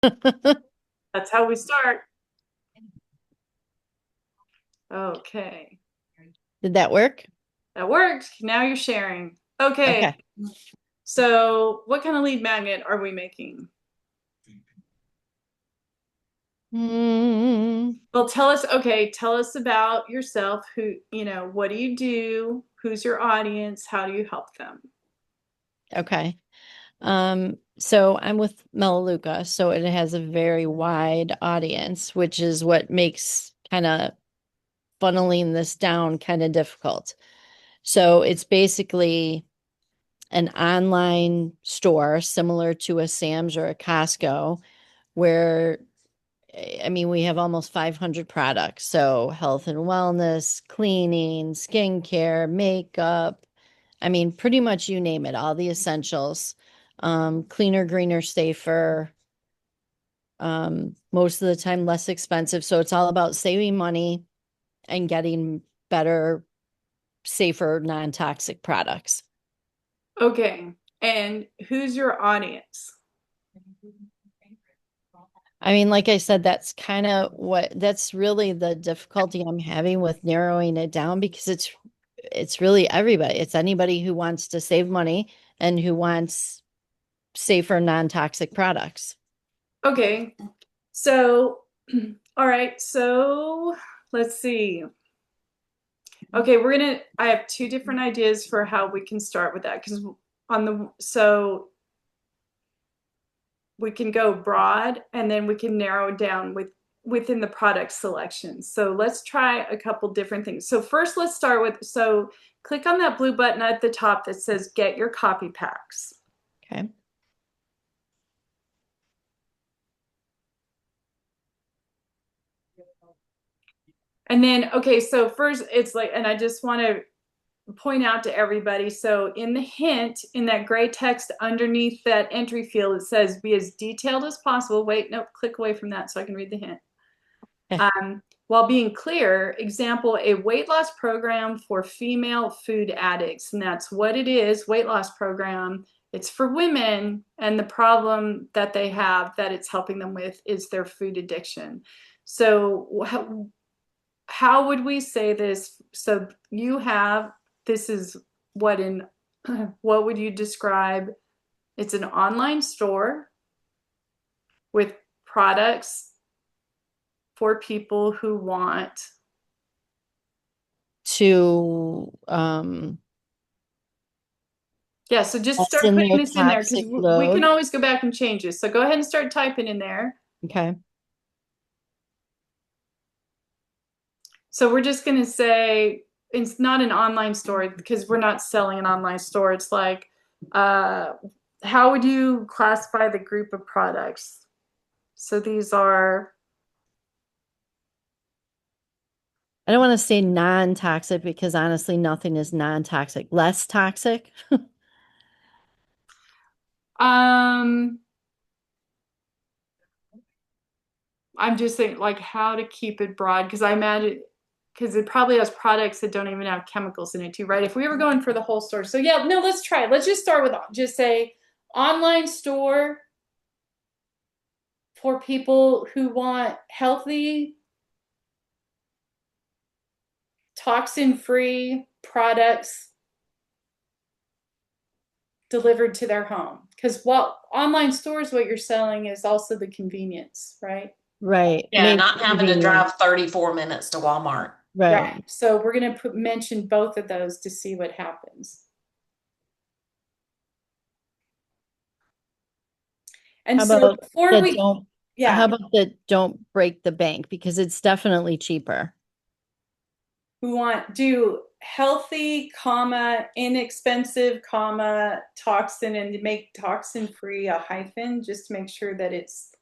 That's how we start. Okay, Did that work? that worked. Now you're sharing. Okay, Okay. so what kind of lead magnet are we making? Mm, Well, tell us about yourself. What do you do? Who's your audience? How do you help them? okay. So I'm with Melaleuca, so it has a very wide audience, which is what makes kind of funneling this down kind of difficult. So it's basically an online store similar to a Sam's or a Costco, where I mean, we have almost 500 products. So health and wellness, cleaning, skincare, makeup. I mean, pretty much you name it, all the essentials. Cleaner, greener, safer. Most of the time less expensive. So it's all about saving money and getting better, safer, non-toxic products. Okay, and who's your audience? I mean, like I said, that's really the difficulty I'm having with narrowing it down because it's really everybody. It's anybody who wants to save money and who wants safer, non-toxic products. Okay, so, all right, so let's see. Okay, I have two different ideas for how we can start with that because so we can go broad and then we can narrow down within the product selection. So let's try a couple different things. So first let's start with, so click on that blue button at the top that says get your copy packs. Okay. And then, okay, so first it's like, and I just want to point out to everybody. So in the hint, in that gray text underneath that entry field, it says be as detailed as possible. Wait, nope, click away from that so I can read the hint. Okay. While being clear, example, a weight loss program for female food addicts. And that's what it is, weight loss program. It's for women. And the problem that they have that it's helping them with is their food addiction. So how would we say this? So you have, this is what in, what would you describe? It's an online store with products for people who want. To Yeah, so just start lessen putting their this in there because toxic we can load. always go back and change this. So go ahead and start typing in there. Okay. So we're just going to say it's not an online store because we're not selling an online store. It's like, uh, how would you classify the group of products? So these are, I don't want to say non-toxic because honestly, nothing is non-toxic. Less toxic. um, I'm just saying like how to keep it broad because I imagine because it probably has products that don't even have chemicals in it too, right? If we were going for the whole store. So yeah, no, let's try it. Let's just start with just say online store for people who want healthy, toxin-free products delivered to their home. Because what online stores, what you're selling is also the convenience, right? Right. Yeah, Maybe not having to convenient. drive 34 minutes to Walmart. Right. Right. So we're going to mention both of those to see what happens. And How so about before that we, don't how yeah, about that don't break the bank because it's definitely cheaper. we want do healthy, comma, inexpensive, comma, toxin, and make toxin free a hyphen just to make sure that it's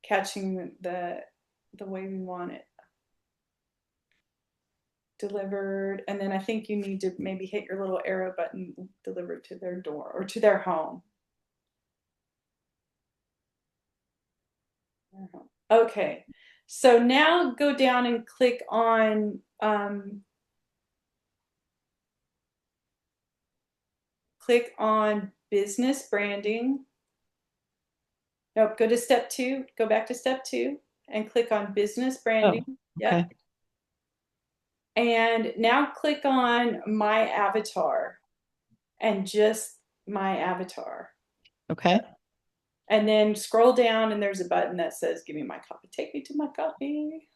catching the way we want it delivered. And then I think you need to maybe hit your little arrow button delivered to their door or to their home. Okay, so now go down and click on business branding. Nope, go to step 2, go back to step 2 and click on business Oh, branding. okay. Yep. And now click on my avatar and just my avatar. Okay. And then scroll down and there's a button that says, give me my copy. Take me to my copy.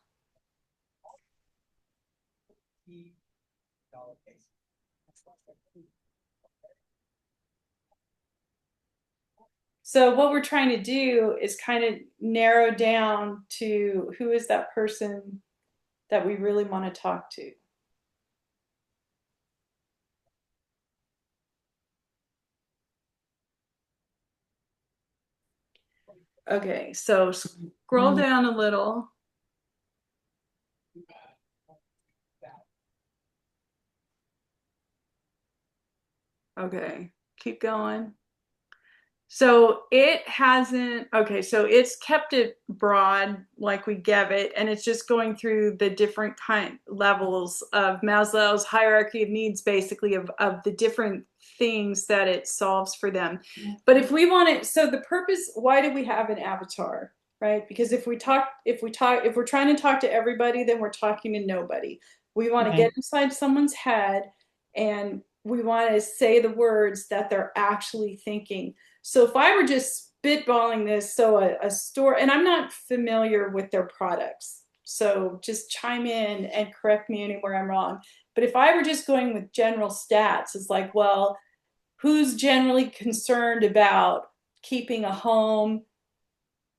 So what we're trying to do is kind of narrow down to who is that person that we really want to talk to. Okay, so scroll down a little. Okay, keep going. So it hasn't, okay, so it's kept it broad like we give it, and it's just going through the different kind levels of Maslow's hierarchy of needs, basically, of the different things that it solves for them. But if we want it, so the purpose, why do we have an avatar? Right? Because if we're trying to talk to everybody, then we're talking to nobody. We want to Okay. get inside someone's head and we want to say the words that they're actually thinking. So if I were just spitballing this, so a store, and I'm not familiar with their products, so just chime in and correct me anywhere I'm wrong. But if I were just going with general stats, it's like, well, who's generally concerned about keeping a home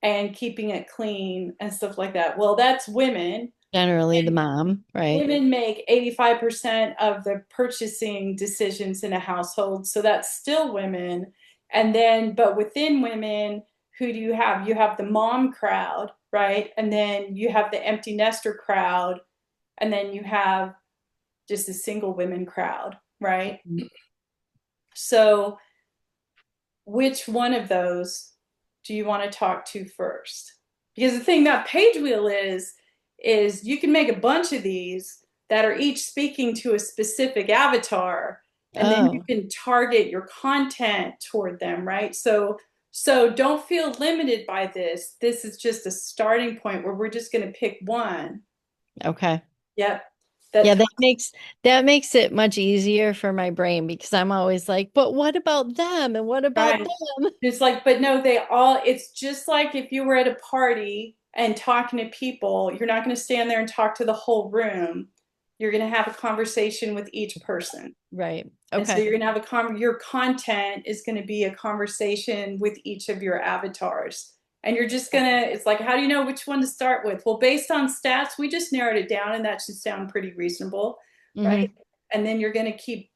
and keeping it clean and stuff like that? Well, that's women. Generally the And mom, right? women make 85% of the purchasing decisions in a household, so that's still women. And then, but within women, who do you have? You have the mom crowd, right? And then you have the empty nester crowd, and then you have just a single women crowd, right? So, which one of those do you want to talk to first? Because the thing that page wheel is you can make a bunch of these that are each speaking to a specific avatar, and then you Oh, can target your content toward them, right? So don't feel limited by this. This is just a starting point where we're just going to pick one. okay. Yep. Yeah, That that makes it much easier for my brain because I'm always like, but what about them? And what about right. them? It's like, but no, they all, it's just like if you were at a party and talking to people, you're not going to stand there and talk to the whole room. You're going to have a conversation with each person. Right. And so Okay. you're going to have your content is going to be a conversation with each of your avatars. And you're just going to, it's like, how do you know which one to start with? Well, based on stats, we just narrowed it down and that should sound pretty reasonable, right? Hmm. And then you're going to keep,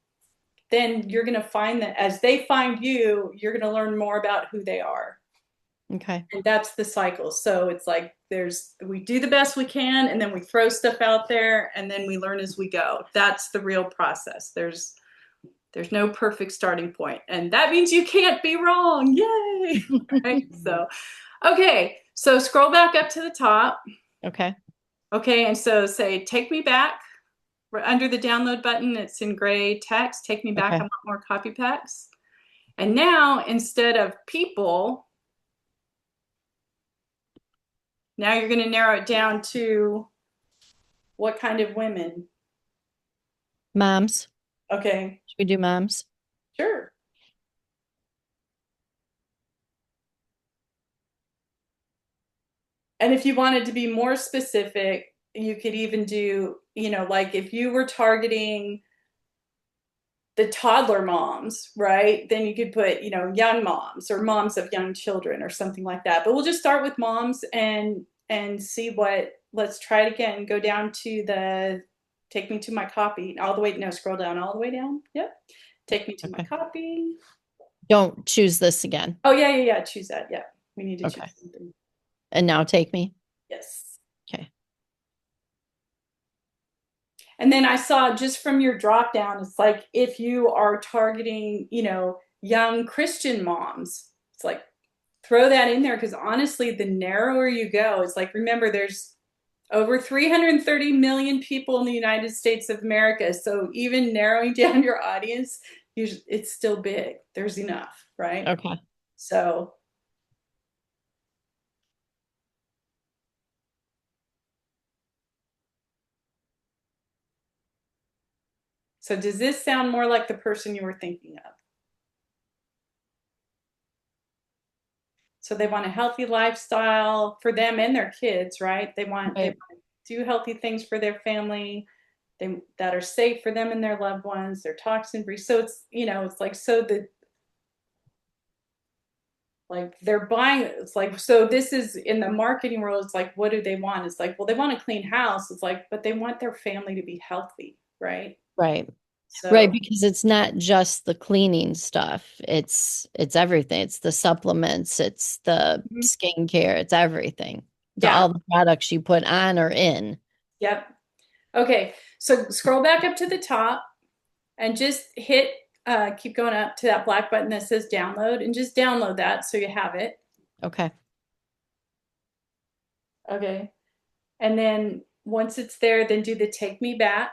then you're going to find that as they find you, you're going to learn more about who they are. Okay. And that's the cycle. So it's like we do the best we can and then we throw stuff out there and then we learn as we go. That's the real process. There's no perfect starting point. And that means you can't be wrong. Yay. Right? So, okay. So scroll back up to the top. Okay. Okay. And so say, take me back. Under the download button, it's in gray text. Take me back. I Okay. want more copy packs. And now instead of people, now you're going to narrow it down to what kind of women. Moms. Okay. Should we do moms? Sure. And if you wanted to be more specific, you could even do, like if you were targeting the toddler moms, right? Then you could put, young moms or moms of young children or something like that. But we'll just start with moms and see what, let's try it again. Go down to the take me to my copy all the way. No, scroll down all the way down. Yep. Take me to my Okay. copy. Don't choose this again. Oh, yeah, yeah, yeah. Choose that. Yeah. We need to choose Okay. something. And now take me. Yes. Okay. And then I saw just from your drop down, it's like if you are targeting, young Christian moms, it's like throw that in there because honestly, the narrower you go, it's like remember there's over 330 million people in the United States of America. So even narrowing down your audience, it's still big. There's enough, right? Okay. So does this sound more like the person you were thinking of? So they want a healthy lifestyle for them and their kids, right? They Right. want to do healthy things for their family, that are safe for them and their loved ones. They're toxin free. So it's, it's like, so the like they're buying, it's like, so this is in the marketing world, it's like, what do they want? It's like, well, they want a clean house. It's like, but they want their family to be healthy, right? Right. Right, So because it's not just the cleaning stuff. It's everything. It's the supplements, it's the skincare, it's everything. It's yeah, all the products you put on or in. yep. Okay, so scroll back up to the top and just hit, keep going up to that black button that says download, and just download that so you have it. Okay. Okay. And then once it's there, then do the take me back.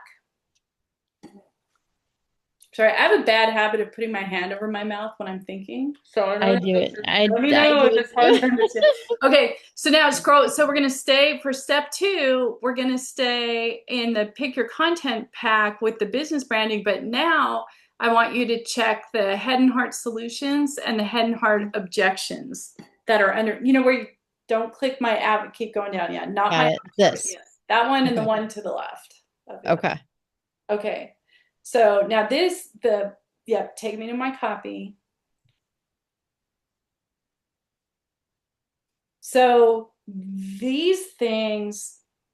Sorry, I have a bad habit of putting my hand over my mouth when I'm thinking. So I I really do it. let me I know do if it's hard it to understand. Okay, so now scroll. So we're gonna stay for step 2. We're gonna stay in the pick your content pack with the business branding, but now I want you to check the head and heart solutions and the head and heart objections that are under, where you don't click my app, keep going down. Yeah, not Got my it. This. yes. That one and the Okay. one to the left of it. Okay. Okay. So now yep, take me to my copy. So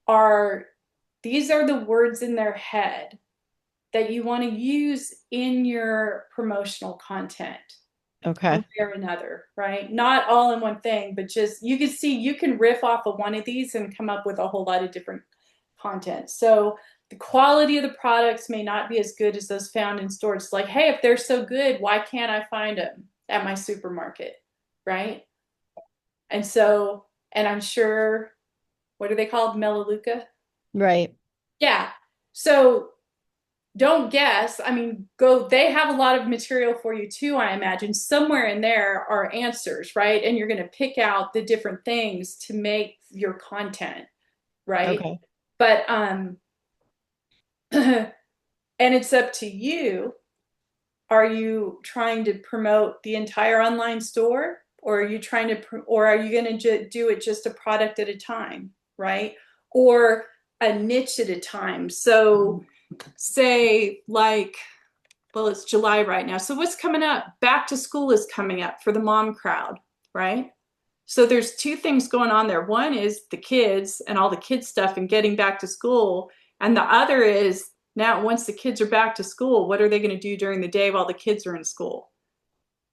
are, these are the words in their head that you want to use in your promotional content one Okay. way or another, right? Not all in one thing, but just, you can see, you can riff off of one of these and come up with a whole lot of different content. So the quality of the products may not be as good as those found in stores. It's like, hey, if they're so good, why can't I find them at my supermarket, right? And so, and I'm sure, what are they called? Melaleuca? Right. Yeah. So don't guess. I mean, go, they have a lot of material for you too, I imagine. Somewhere in there are answers, right? And you're going to pick out the different things to make your content, right? Okay. But, and it's up to you. Are you trying to promote the entire online store, or are you trying to, or are you going to do it just a product at a time, right? Or a niche at a time? So say like, well, it's July right now. So what's coming up? Back to school is coming up for the mom crowd, right? So there's 2 things going on there. One is the kids and all the kids stuff and getting back to school. And the other is, now once the kids are back to school, what are they going to do during the day while the kids are in school?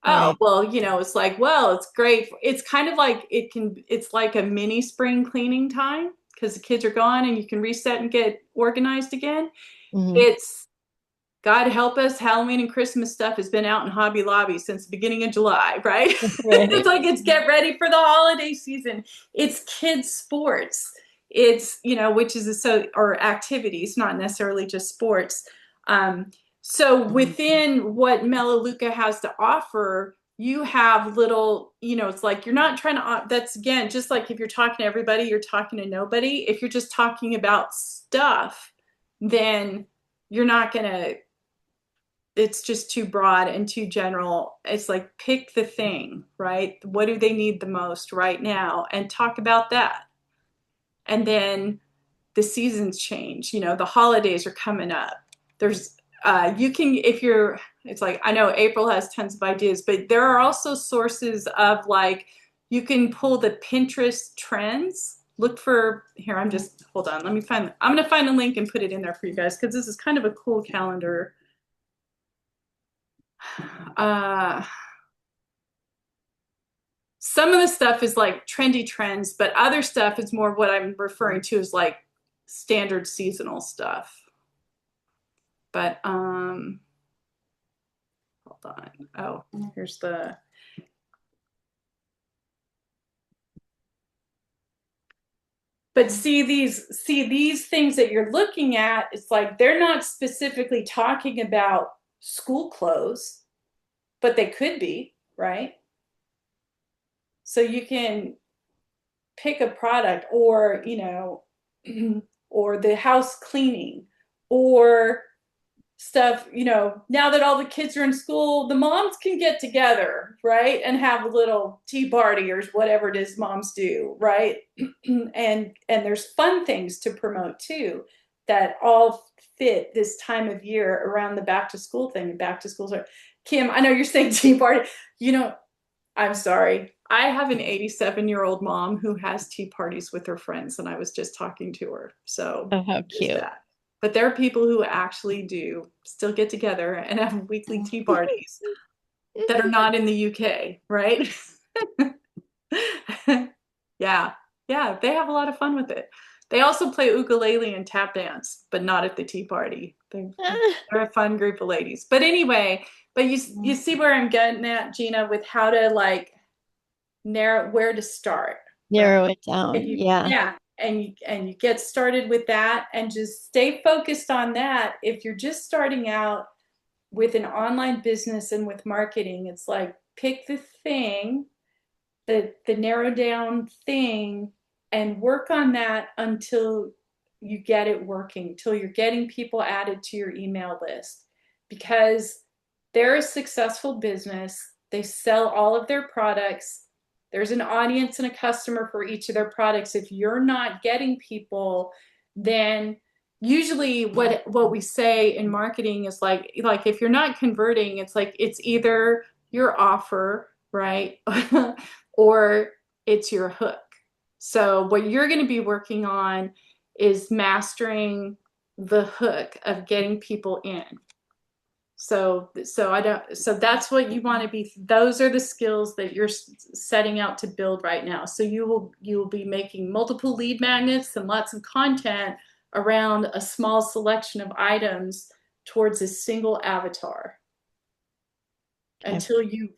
Oh, Right. well, it's like, well, it's great. It's kind of like it's like a mini spring cleaning time because the kids are gone and you can reset and get organized again. Hmm. It's, God help us, Halloween and Christmas stuff has been out in Hobby Lobby since the beginning of July, right? It's Right. like it's get ready for the holiday season. It's kids sports. It's, which is or activities, not necessarily just sports. Um, so within what Melaleuca has to offer, you have little, it's like you're not trying to, that's again, just like if you're talking to everybody, you're talking to nobody. If you're just talking about stuff, then you're not going to, it's just too broad and too general. It's like pick the thing, right? What do they need the most right now and talk about that. And then the seasons change, the holidays are coming up. There's you can, if you're, it's like, I know April has tons of ideas, but there are also sources of like, you can pull the Pinterest trends. Look for, here, hold on, I'm going to find the link and put it in there for you guys because this is kind of a cool calendar. uh, some of the stuff is like trendy trends, but other stuff is more what I'm referring to as like standard seasonal stuff. But hold on. Oh, here's the, but see these things that you're looking at, it's like they're not specifically talking about school clothes, but they could be, right? So you can pick a product, or, or the house cleaning, or stuff, now that all the kids are in school, the moms can get together, right? And have a little tea party or whatever it is moms do, right? And there's fun things to promote too that all fit this time of year around the back to school thing. Back to school. Kim, I know you're saying tea party. I'm sorry. I have an 87-year-old mom who has tea parties with her friends, and I was just talking to her. So Oh, how there's cute. that. But there are people who actually do still get together and have weekly tea parties that are not in the UK, right? Yeah. Yeah, they have a lot of fun with it. They also play ukulele and tap dance, but not at the tea party. They're a fun group of ladies. But anyway, but you see where I'm getting at, Gina, with how to like narrow where to start, right? Narrow it And down. you, Yeah. yeah, and you get started with that and just stay focused on that. If you're just starting out with an online business and with marketing, it's like pick the thing, the narrow down thing, and work on that until you get it working, till you're getting people added to your email list, because they're a successful business. They sell all of their products. There's an audience and a customer for each of their products. If you're not getting people, then usually what we say in marketing is like if you're not converting, it's like it's either your offer, right? Or it's your hook. So what you're going to be working on is mastering the hook of getting people in. So that's what you want to be. Those are the skills that you're setting out to build right now. So you will be making multiple lead magnets and lots of content around a small selection of items towards a single avatar Okay.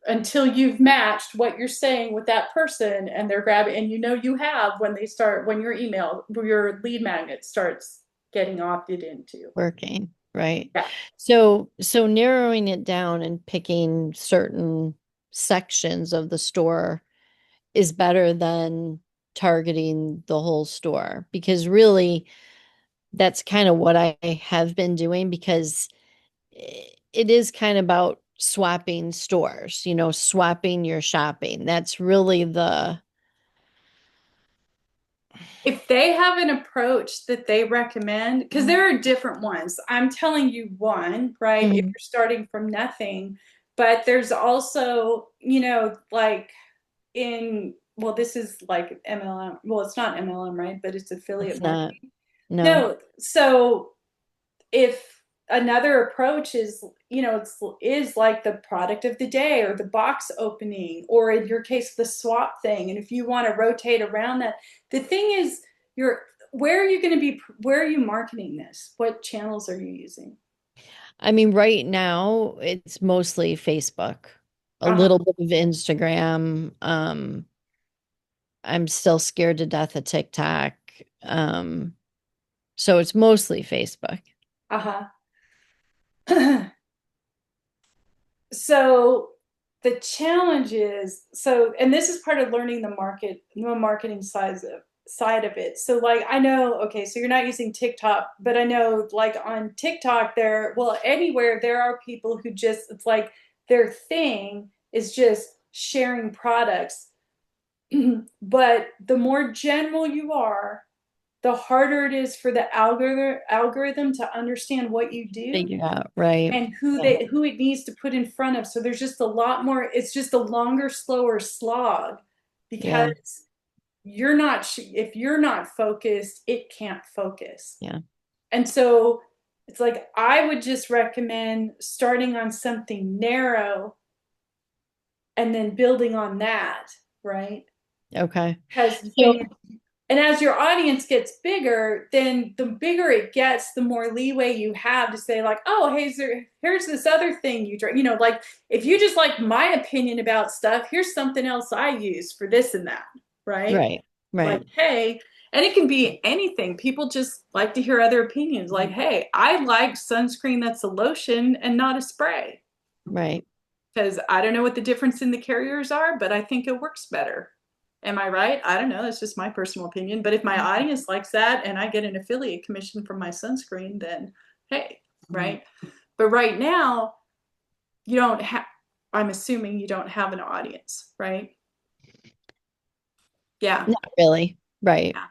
until you've matched what you're saying with that person, and they're grabbing, and you have when your lead magnet starts getting opted into. Working. Right. Yeah. So narrowing it down and picking certain sections of the store is better than targeting the whole store, because really that's kind of what I have been doing, because it is kind of about swapping stores, swapping your shopping. That's really the If they have an approach that they recommend, because there are different ones. I'm telling you one, right? If Mhm. you're starting from nothing, but there's also, like well, this is like MLM. Well, it's not MLM, right? But it's affiliate It's not. marketing. No. No. So if another approach is, is like the product of the day or the box opening, or in your case the swap thing, and if you want to rotate around that, the thing is, you're where are you marketing this? What channels are you using? I mean, right now it's mostly Facebook, a Uh-huh. little bit of Instagram. I'm still scared to death of TikTok. Um, so it's mostly Facebook. Uh-huh. So the challenge is, and this is part of learning the marketing side of it. So like I know, okay, so you're not using TikTok, but I know like on TikTok anywhere there are people who just, it's like their thing is just sharing products. But the more general you are, the harder it is for the algorithm to understand what you do Figure out, right? and who it needs to put in front of. So there's just a lot more. It's just a longer, slower slog, Yeah, because you're not if you're not focused, it can't focus. yeah. And so it's like I would just recommend starting on something narrow and then building on that, right? Okay. Because So, and as your audience gets bigger, then the bigger it gets, the more leeway you have to say like, oh, hey, here's this other thing like if you just like my opinion about stuff, here's something else I use for this and that, right? right, Like, right, hey, and it can be anything. People just like to hear other opinions. Like, hey, I like sunscreen that's a lotion and not a spray. right. because I don't know what the difference in the carriers are, but I think it works better. Am I right? I don't know. That's just my personal opinion. But if my audience likes that and I get an affiliate commission from my sunscreen, then hey, right? But right now, you don't have, I'm assuming you don't have an audience, right? Yeah. Not really. Right. Yeah.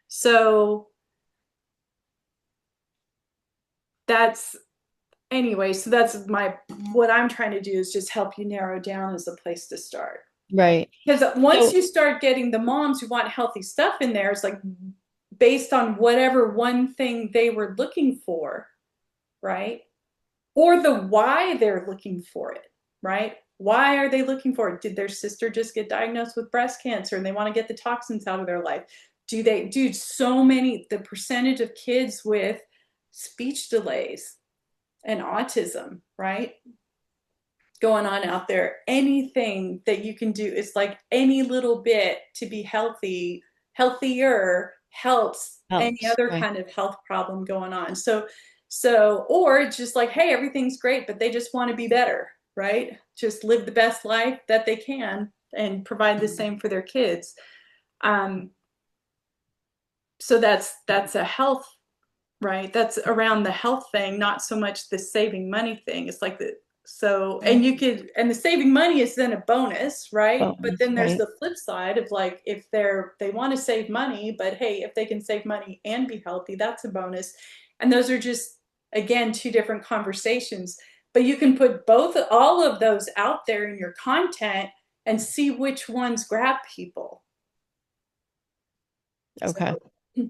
So that's, anyway, so that's my, what I'm trying to do is just help you narrow down as a place to start. Right. Right. Because once So, you start getting the moms who want healthy stuff in there, it's like based on whatever one thing they were looking for, right? Or the why they're looking for it, right? Why are they looking for it? Did their sister just get diagnosed with breast cancer and they want to get the toxins out of their life? Do so many, the percentage of kids with speech delays and autism, right? Going on out there. Anything that you can do is like any little bit to be healthy, healthier helps any helps. other Right. kind of health problem going on. Or it's just like, hey, everything's great, but they just want to be better, right? Just live the best life that they can and provide the same for their kids. Um, so that's a health, right? That's around the health thing, not so much the saving money thing. It's like the, so, and you could, and the saving money is then a bonus, right? But Bonus, then there's right. the flip side of like, if they want to save money, but hey, if they can save money and be healthy, that's a bonus. And those are just, again, two different conversations. But you can put all of those out there in your content and see which ones grab people. So Okay.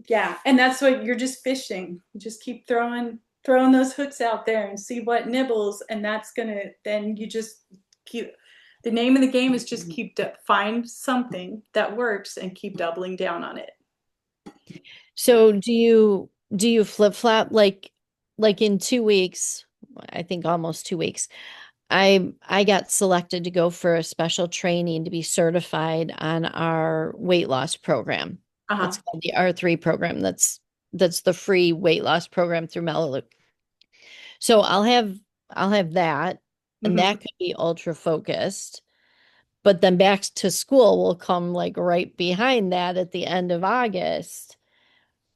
yeah, and that's what you're just fishing. You just keep throwing those hooks out there and see what nibbles, and that's gonna, then you just keep, the name of the game is just find something that works and keep doubling down on it. So do you flip-flop like in 2 weeks, I think almost 2 weeks, I got selected to go for a special training to be certified on our weight loss program. Uh-huh. It's called the R3 program. That's the free weight loss program through Melaleuca. So I'll have that, and Mm-hmm. that could be ultra focused. But then back to school will come like right behind that at the end of August,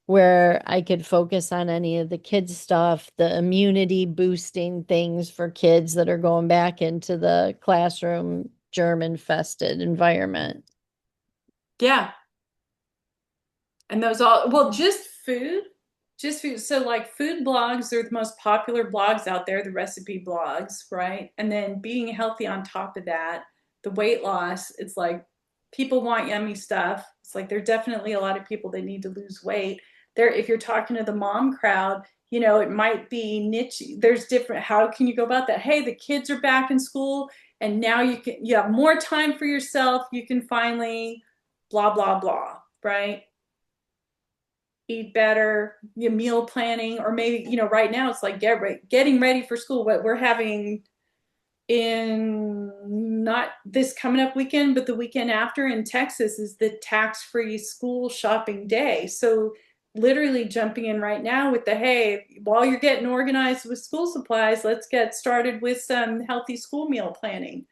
where I could focus on any of the kids stuff, the immunity boosting things for kids that are going back into the classroom germ infested environment. Yeah, and those all, well, just food. So like food blogs are the most popular blogs out there, the recipe blogs, right? And then being healthy on top of that, the weight loss, it's like people want yummy stuff. It's like there are definitely a lot of people that need to lose weight. There, if you're talking to the mom crowd, it might be niche. There's different, how can you go about that? Hey, the kids are back in school and now you have more time for yourself. You can finally blah blah blah, right? Eat better, meal planning, or maybe, right now it's like getting ready for school. What we're having in, not this coming up weekend, but the weekend after in Texas, is the tax-free school shopping day. So literally jumping in right now with the, hey, while you're getting organized with school supplies, let's get started with some healthy school meal planning,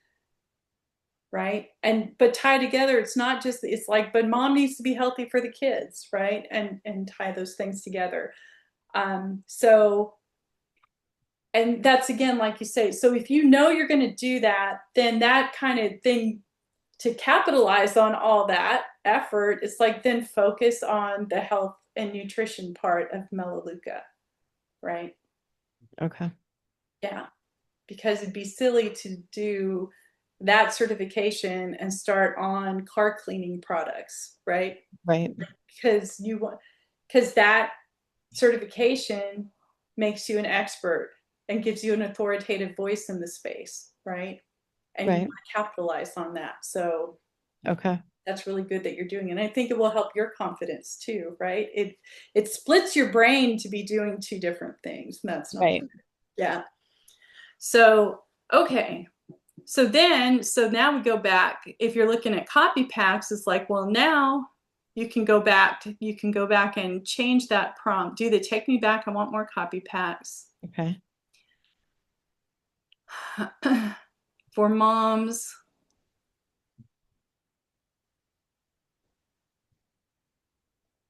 right? And but tie together, it's not just, it's like, but mom needs to be healthy for the kids, right? And tie those things together. So, and that's again, like you say, so if you know you're going to do that, then that kind of thing, to capitalize on all that effort, it's like then focus on the health and nutrition part of Melaleuca, right? Okay. Yeah, because it'd be silly to do that certification and start on car cleaning products, right? Right. Because that certification makes you an expert and gives you an authoritative voice in the space, right? And you Right. want to capitalize on that. So Okay. that's really good that you're doing it. And I think it will help your confidence too, right? It splits your brain to be doing two different things. And that's not Right. good. Yeah. So, okay. So now we go back. If you're looking at copy packs, it's like, well, now you can go back and change that prompt. Do the take me back. I want more copy packs. Okay. For moms.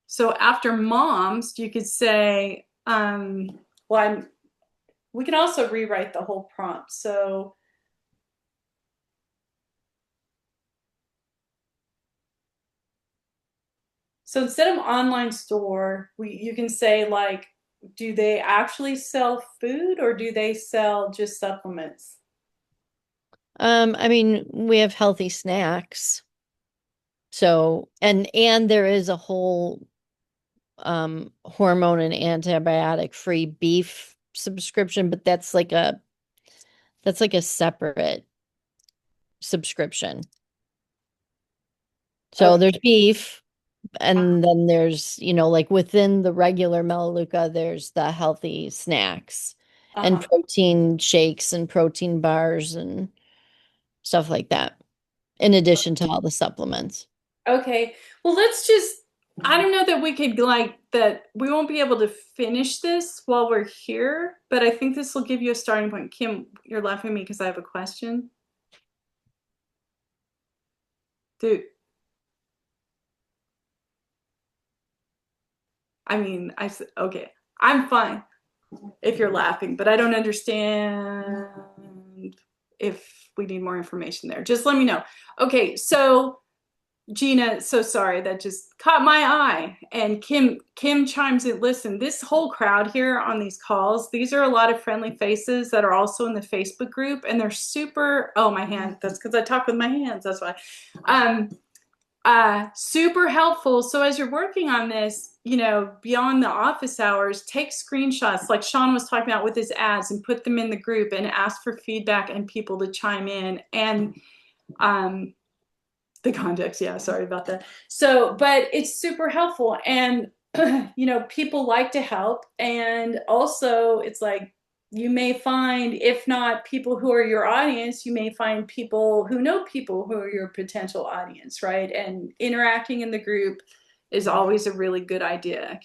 So after moms, you could say, well, we can also rewrite the whole prompt. So instead of online store, you can say like, do they actually sell food or do they sell just supplements? I mean, we have healthy snacks. So, and there is a whole hormone and antibiotic free beef subscription, but that's like a separate subscription. So Okay. there's beef, and then there's, like within the regular Melaleuca, there's the healthy snacks and Uh-huh. protein shakes and protein bars and stuff like that, in addition to all the supplements. Okay. Well, I don't know that we could like that we won't be able to finish this while we're here, but I think this will give you a starting point. Kim, you're laughing at me because I have a question. Dude, I mean, okay. I'm fine if you're laughing, but I don't understand if we need more information there. Just let me know. Okay, so Gina, so sorry, that just caught my eye. And Kim chimes in. Listen, this whole crowd here on these calls, these are a lot of friendly faces that are also in the Facebook group, and they're super. Oh, my hand. That's because I talk with my hands. That's why. Um, super helpful. So as you're working on this, beyond the office hours, take screenshots like Sean was talking about with his ads and put them in the group and ask for feedback and people to chime in. And um, the context, yeah, sorry about that. So, but it's super helpful. And, people like to help. And also, it's like, you may find, if not people who are your audience, you may find people who are your potential audience, right? And interacting in the group is always a really good idea.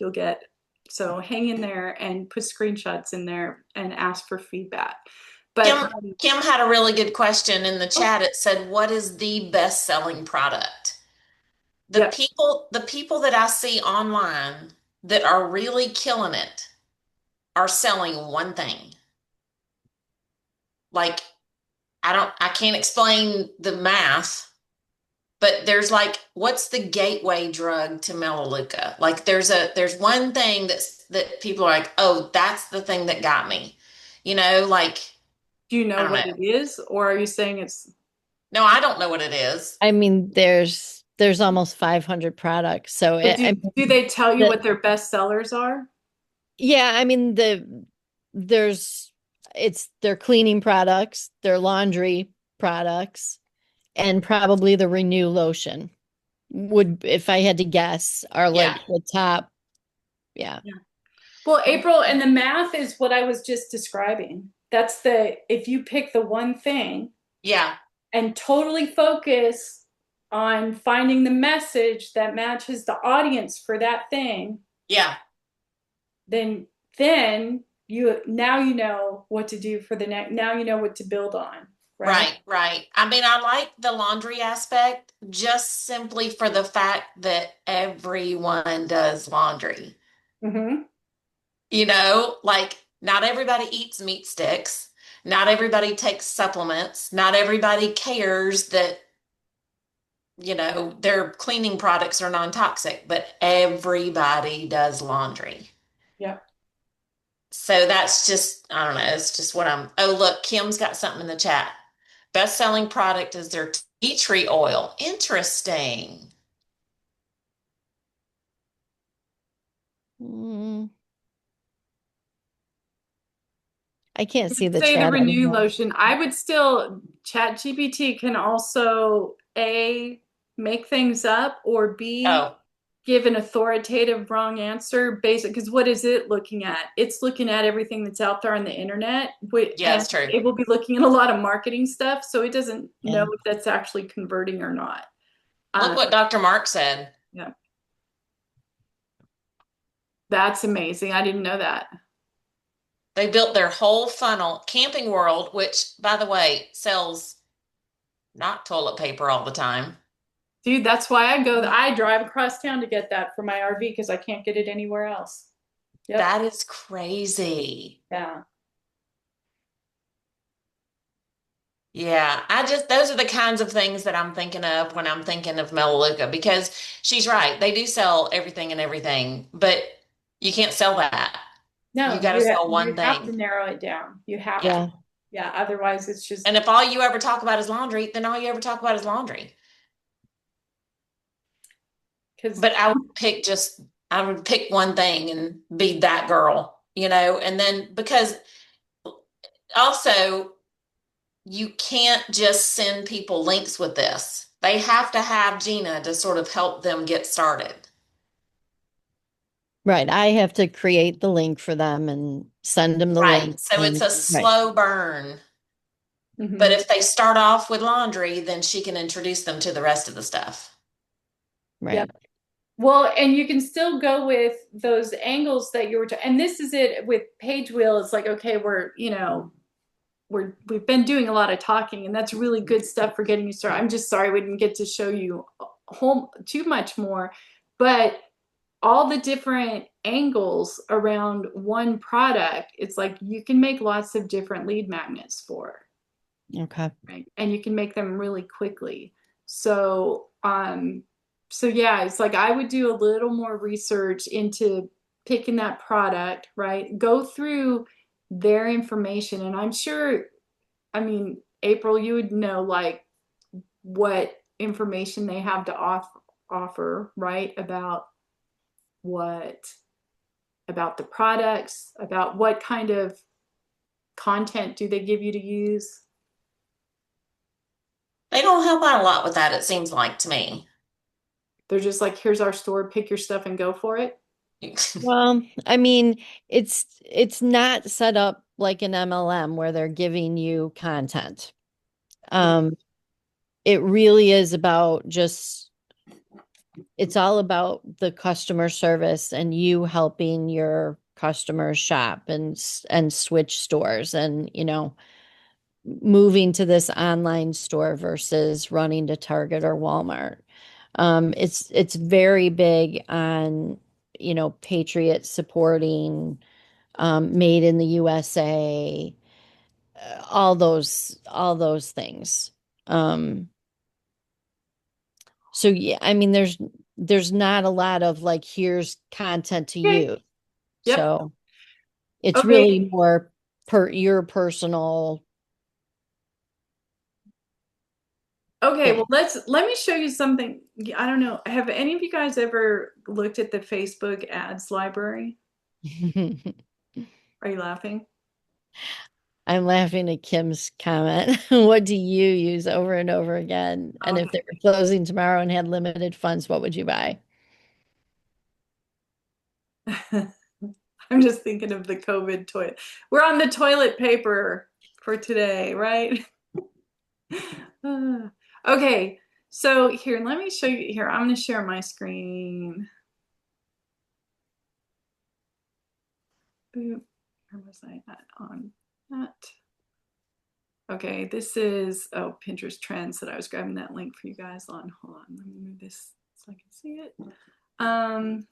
So hang in there and put screenshots in there and ask for feedback. But Kim had a really good question in the oh, chat. It said, "What is the best-selling product?" yeah, The people that I see online that are really killing it are selling one thing. Like, I can't explain the math, but there's like, what's the gateway drug to Melaleuca? Like, there's one thing that people are like, oh, that's the thing that got me. Like, do you I know don't know. what it is? Or are you saying it's No, I don't know what it is. I mean, there's almost 500 products. So But I do mean, they tell you the, what their best sellers are? yeah, I mean there's it's their cleaning products, their laundry products, and probably the Renew lotion would, if I had to guess, are Yeah, like the top. Yeah. Yeah. Well, April, and the math is what I was just describing. If you pick the one thing yeah, and totally focus on finding the message that matches the audience for that thing, yeah. then you know what to do for the next, now you know what to build on, right? Right, right. I mean, I like the laundry aspect just simply for the fact that everyone does laundry. Mm-hmm. Like not everybody eats meat sticks. Not everybody takes supplements. Not everybody cares that, their cleaning products are non-toxic, but everybody does laundry. Yeah. So that's just, I don't know, it's just oh, look, Kim's got something in the chat. Best-selling product is their tea tree oil. Interesting. Mm, I can't see the Say the chat Renew anymore. lotion. I would still, Chat GPT can also A, make things up, or B, Oh, give an authoritative wrong answer basic, because what is it looking at? It's looking at everything that's out there on the internet, yeah, and it's true. it will be looking at a lot of marketing stuff, so it doesn't know Yeah. if that's actually converting or not. Look um, what Dr. Mark said. yeah, that's amazing. I didn't know that. They built their whole funnel. Camping World, which, by the way, sells not toilet paper all the time. Dude, that's why I drive across town to get that for my RV because I can't get it anywhere else. Yep. That is crazy. Yeah. Yeah, those are the kinds of things that I'm thinking of when I'm thinking of Melaleuca because she's right. They do sell everything and everything, but you can't sell that. You No, got to sell you one have to thing. narrow it down. You have to. Yeah. Yeah. Yeah, otherwise it's And just if all you ever talk about is laundry, then all you ever talk about is laundry. because But I would pick one thing and be that girl, and then because also you can't just send people links with this. They have to have Gina to sort of help them get started. Right. I have to create the link for them and send them the Right. link. So it's And a right. slow burn. But Mhm. if they start off with laundry, then she can introduce them to the rest of the stuff. Right. Yep. Well, and you can still go with those angles that you were, and this is it with Page Wheel. It's like, okay, we've been doing a lot of talking, and that's really good stuff for getting you started. I'm just sorry we didn't get to show you whole too much more, but all the different angles around one product, it's like you can make lots of different lead magnets for, Okay. right? And you can make them really quickly. So, so yeah, it's like I would do a little more research into picking that product, right? Go through their information, and I'm sure, I mean, April, you would know like what information they have to offer, right? What about the products, about what kind of content do they give you to use? They don't help out a lot with that, it seems like to me. They're just like, here's our store, pick your stuff and go for it. Well, I mean, it's not set up like an MLM where they're giving you content. Okay. Um, it really is about just it's all about the customer service and you helping your customers shop and switch stores and moving to this online store versus running to Target or Walmart. It's very big on Patriot supporting, made in the USA, all those things. Um, so yeah, I mean, there's not a lot of like here's content to Okay. use. Yep. So it's Okay. really more per your personal Okay. Well, thing. let me show you something. I don't know. Have any of you guys ever looked at the Facebook ads library? Are you laughing? I'm laughing at Kim's comment. What do you use over and over again? And if they were closing tomorrow and had limited funds, what would you buy? Okay. I'm just thinking of the COVID toilet. We're on the toilet paper for today, right? Okay, so here, let me show you here. I'm going to share my screen. Boop. Where was I at on that? Okay, this is, oh, Pinterest trends that I was grabbing that link for you guys on. Hold on, let me move this so I can see it. Um,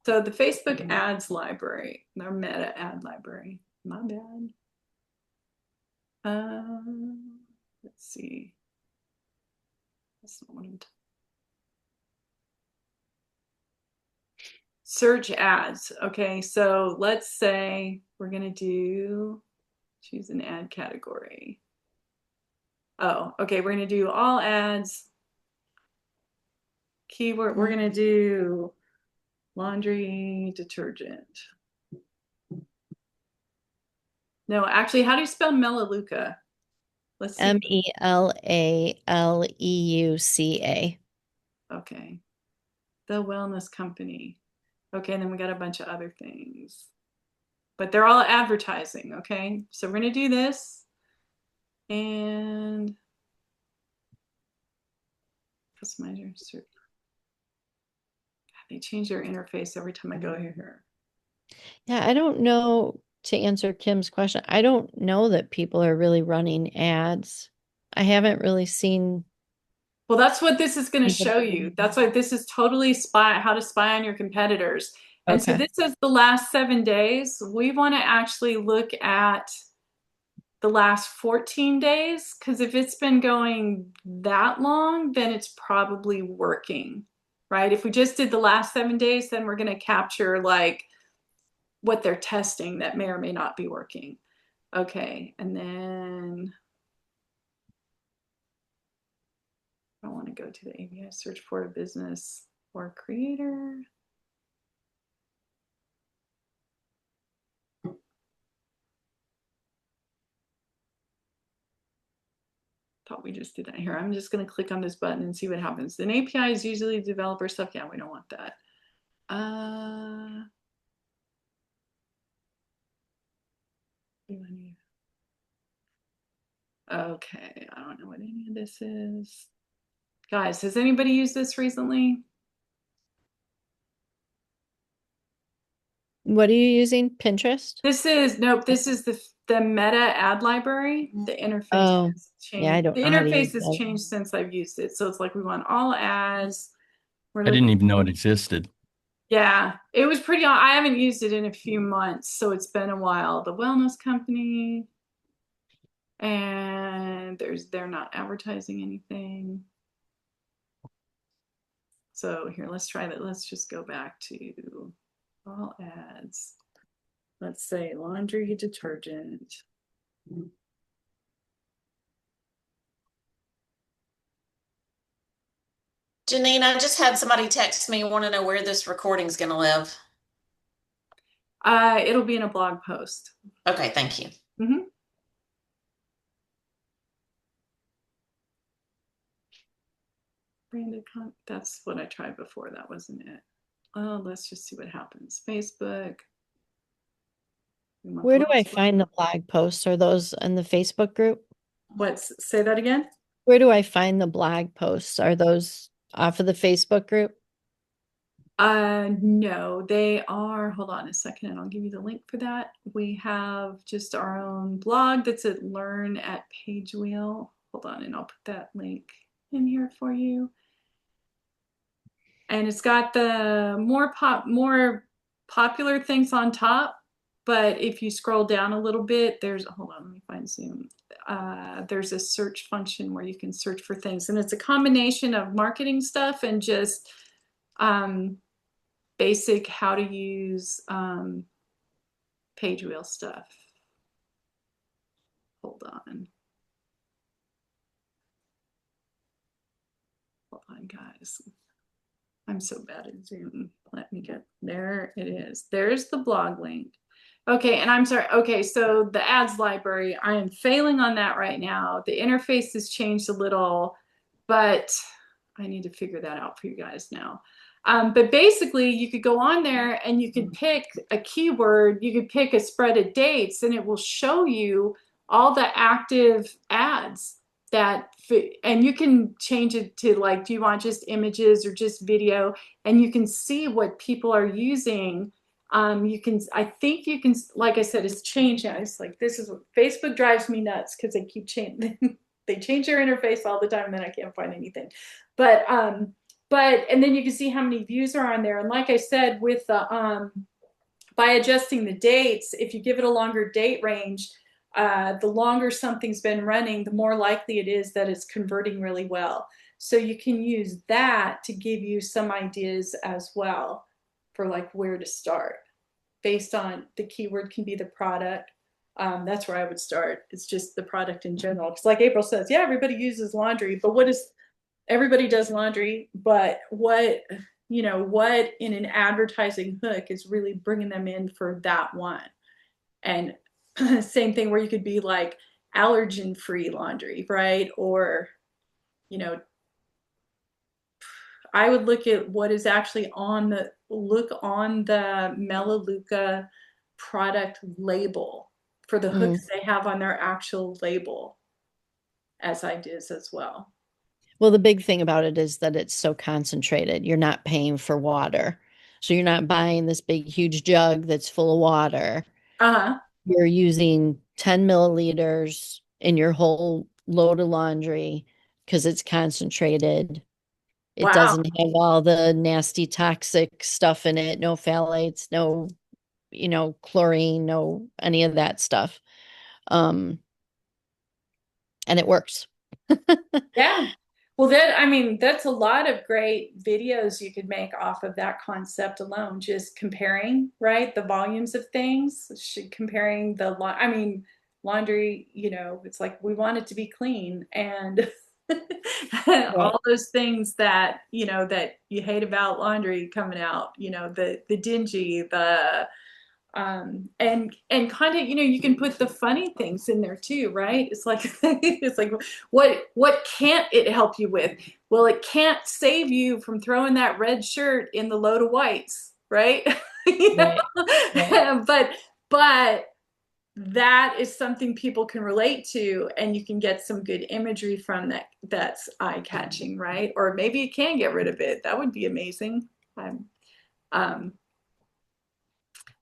so the Facebook ads library, their meta ad library, my bad. Let's see. That's not what I'm search ads. Okay, so let's say we're gonna choose an ad category. Oh, okay, we're gonna do all ads. Keyword, we're gonna do laundry detergent. No, actually, how do you spell Melaleuca? Let's see. Melaleuca. Okay, the wellness company. Okay, and then we got a bunch of other things, but they're all advertising. Okay, so we're gonna do this and customize your search. They change their interface every time I go here. Yeah, I don't know, to answer Kim's question. I don't know that people are really running ads. I haven't really seen Well, that's what this is going to anybody show you. That's why this is totally how to spy on your competitors. And so Okay. this is the last 7 days. We want to actually look at the last 14 days, because if it's been going that long, then it's probably working, right? If we just did the last 7 days, then we're going to capture like what they're testing that may or may not be working. Okay, and then I want to go to the ABI search for a business or a creator. Thought we just did that here. I'm just going to click on this button and see what happens. An API is usually developer stuff. Yeah, we don't want that. Okay, I don't know what any of this is. Guys, has anybody used this recently? What are you using? Pinterest? This is, nope, this is the Meta ad library. The interface Oh, has yeah, I changed. don't The know how to use interface has that. changed since I've used it. So it's like we want all ads. We're I didn't looking. even know it existed. Yeah, it was pretty. I haven't used it in a few months, so it's been a while. The wellness company, and they're not advertising anything. So here, let's try that. Let's just go back to all ads. Let's say laundry detergent. Janine, I just had somebody text me, want to know where this recording's going to live. It'll be in a blog post. Okay, thank you. Mm-hmm. Branded content. That's what I tried before. That wasn't it. Oh, let's just see what happens. Facebook. Where do I find the blog posts? Are those in the Facebook group? Say that again? Where do I find the blog posts? Are those off of the Facebook group? No, they are. Hold on a second, and I'll give you the link for that. We have just our own blog that's at Learn at Pagewheel. Hold on, and I'll put that link in here for you. And it's got the more popular things on top. But if you scroll down a little bit, hold on, let me find Zoom. There's a search function where you can search for things, and it's a combination of marketing stuff and just basic how to use page wheel stuff. Hold on. Hold on, guys. I'm so bad at Zoom. Let me get, there it is. There's the blog link. Okay, and I'm sorry. Okay, so the ads library, I am failing on that right now. The interface has changed a little, but I need to figure that out for you guys now. But basically, you could go on there and you could pick a keyword, you could pick a spread of dates, and it will show you all the active ads that fit, and you can change it to like, do you want just images or just video? And you can see what people are using. You can, I think you can, like I said, it's changed now. It's like, this is what Facebook drives me nuts because they keep changing. They change their interface all the time and then I can't find anything. But and then you can see how many views are on there. And like I said, with the by adjusting the dates, if you give it a longer date range, the longer something's been running, the more likely it is that it's converting really well. So you can use that to give you some ideas as well for like where to start. Based on the keyword can be the product. That's where I would start. It's just the product in general. Because like April says, yeah, everybody uses laundry, but what is, everybody does laundry, but what, what in an advertising hook is really bringing them in for that one? And same thing where you could be like allergen free laundry, right? Or, you know, I would look at what is actually on the Melaleuca product label for the hooks they have on their actual label as ideas as well. Well, the big thing about it is that it's so concentrated. You're not paying for water. So you're not buying this big, huge jug that's full of water. Uh-huh. You're using 10 milliliters in your whole load of laundry because it's concentrated. It Wow. doesn't have all the nasty toxic stuff in it, no phthalates, no, chlorine, no any of that stuff. Um, and it works. Yeah. Well, I mean, that's a lot of great videos you could make off of that concept alone, just comparing, right? The volumes of things, comparing I mean, laundry, it's like we want it to be clean and Right. all those things that, that you hate about laundry coming out, the dingy, and content, you can put the funny things in there too, right? It's like it's like what can't it help you with? Well, it can't save you from throwing that red shirt in the load of whites, right? You Right. Right. know? But that is something people can relate to, and you can get some good imagery from that that's eye-catching, right? Or maybe you can get rid of it. That would be amazing. um, um,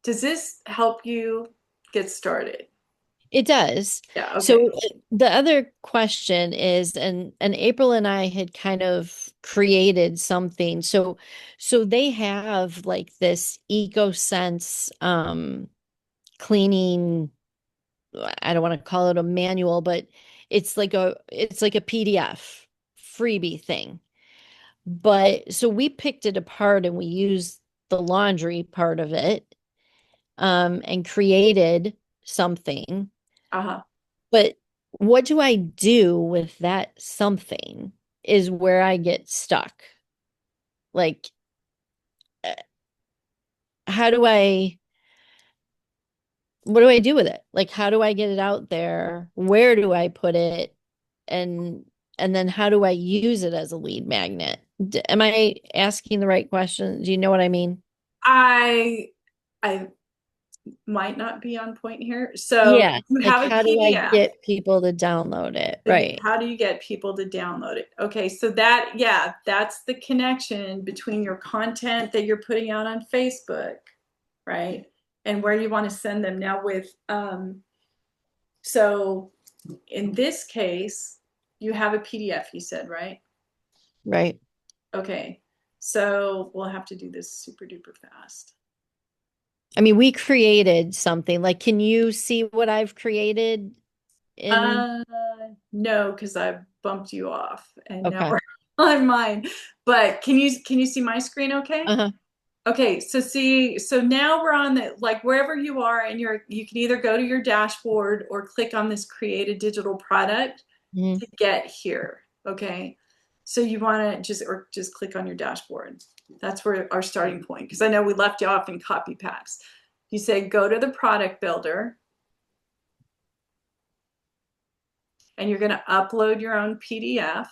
does this help you get started? It does. Yeah, okay. So the other question is, and April and I had kind of created something. So they have like this EcoSense cleaning, I don't want to call it a manual, but it's like a PDF freebie thing. But so we picked it apart and we used the laundry part of it and created something. Uh-huh. But what do I do with that something is where I get stuck. Like, uh, how do I, what do I do with it? Like, how do I get it out there? Where do I put it? And and then how do I use it as a lead magnet? Am I asking the right question? Do you know what I mean? I I might not be on point here. So Yeah, you like have a how do I PDF. get people to download it? So Right. how do you get people to download it? Okay, so that, yeah, that's the connection between your content that you're putting out on Facebook, right? And where you want to send them now with so in this case, you have a PDF, you said, right? Right. Okay. So we'll have to do this super duper fast. I mean, we created something. Like, can you see what I've created in? Uh, no, because I bumped you off, and now Okay. we're on mine. But can you see my screen? Okay. Uh-huh. Okay. So now we're on the, like, wherever you are, and you can either go to your dashboard or click on this create a digital product Mhm. to get here. Okay. So you want to just click on your dashboard. That's where our starting point, because I know we left you off in copy packs. You say go to the product builder, and you're going to upload your own PDF.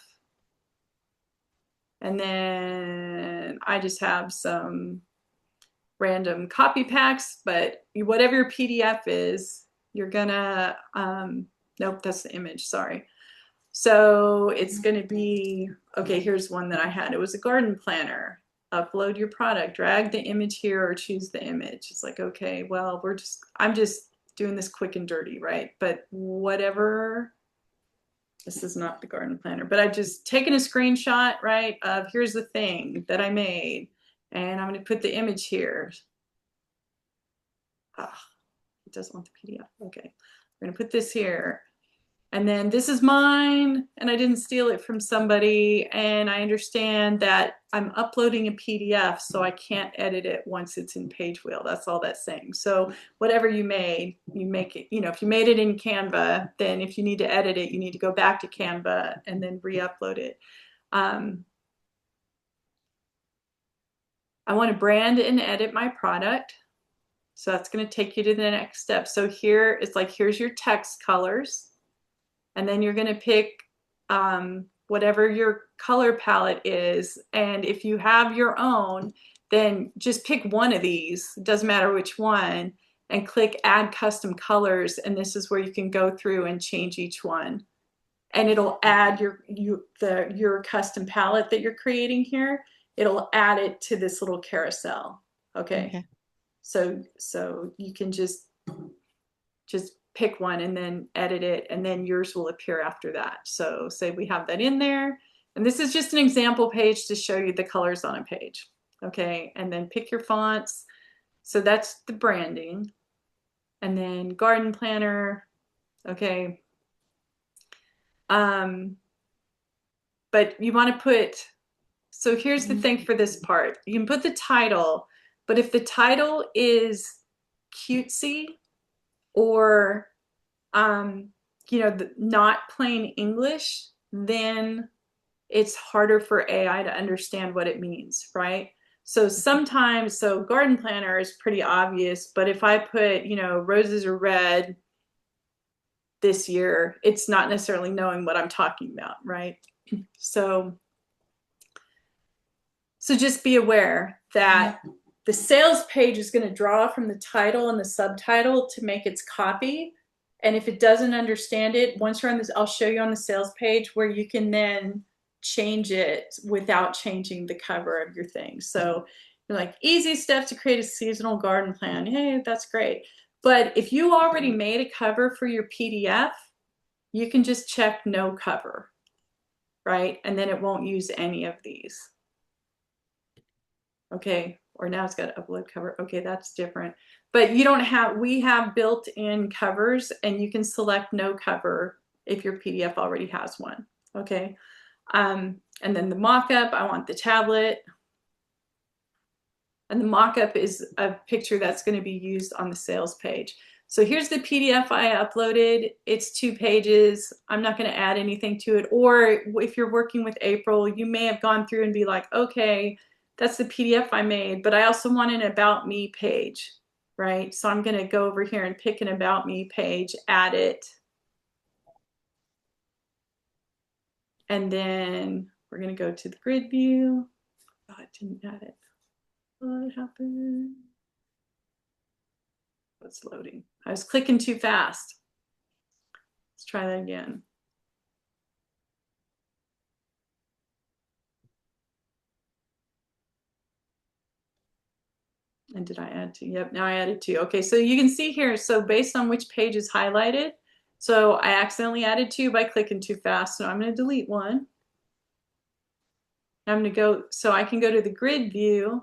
And then I just have some random copy packs, but whatever your PDF is, you're gonna, nope, that's the image, sorry. So it's gonna be, okay, here's one that I had. It was a garden planner. Upload your product, drag the image here or choose the image. It's like, okay, well, I'm just doing this quick and dirty, right? But whatever, this is not the garden planner, but I've just taken a screenshot, right, of here's the thing that I made, and I'm going to put the image here. Ah, it doesn't want the PDF. Okay, we're going to put this here. And then this is mine, and I didn't steal it from somebody. And I understand that I'm uploading a PDF, so I can't edit it once it's in page wheel. That's all that's saying. So whatever you made, you make it, if you made it in Canva, then if you need to edit it, you need to go back to Canva and then re-upload it. I want to brand and edit my product. So that's going to take you to the next step. So here, it's like, here's your text colors. And then you're going to pick whatever your color palette is. And if you have your own, then just pick one of these. It doesn't matter which one. And click add custom colors. And this is where you can go through and change each one. and it'll add your custom palette that you're creating here. It'll add it to this little carousel. Okay. So you can just pick one and then edit it, and then yours will appear after that. So say we have that in there, and this is just an example page to show you the colors on a page. Okay, and then pick your fonts. So that's the branding. And then garden planner. Okay. But you want to put, so here's the thing for this part. You can put the title, but if the title is cutesy or, not plain English, then it's harder for AI to understand what it means, right? So sometimes, so garden planner is pretty obvious, but if I put, roses are red this year, it's not necessarily knowing what I'm talking about, right? So just be aware that the sales page is going to draw from the title and the subtitle to make its copy. And if it doesn't understand it, once you're on this, I'll show you on the sales page where you can then change it without changing the cover of your thing. So you're like, easy steps to create a seasonal garden plan. Hey, that's great. But if you already made a cover for your PDF, you can just check no cover, right? And then it won't use any of these. Okay, or now it's got to upload cover. Okay, that's different. But you don't have, we have built-in covers, and you can select no cover if your PDF already has one. Okay, and then the mock-up, I want the tablet. And the mock-up is a picture that's going to be used on the sales page. So here's the PDF I uploaded. It's 2 pages. I'm not going to add anything to it. Or if you're working with April, you may have gone through and be like, okay, that's the PDF I made, but I also want an About Me page, right? So I'm going to go over here and pick an About Me page, add it. And then we're going to go to the grid view. Oh, I didn't add it. What happened? It's loading. I was clicking too fast. Let's try that again. And did I add 2? Yep, now I added 2. Okay, so you can see here, so based on which page is highlighted, so I accidentally added 2 by clicking too fast, so I'm going to delete 1. I'm going to go, so I can go to the grid view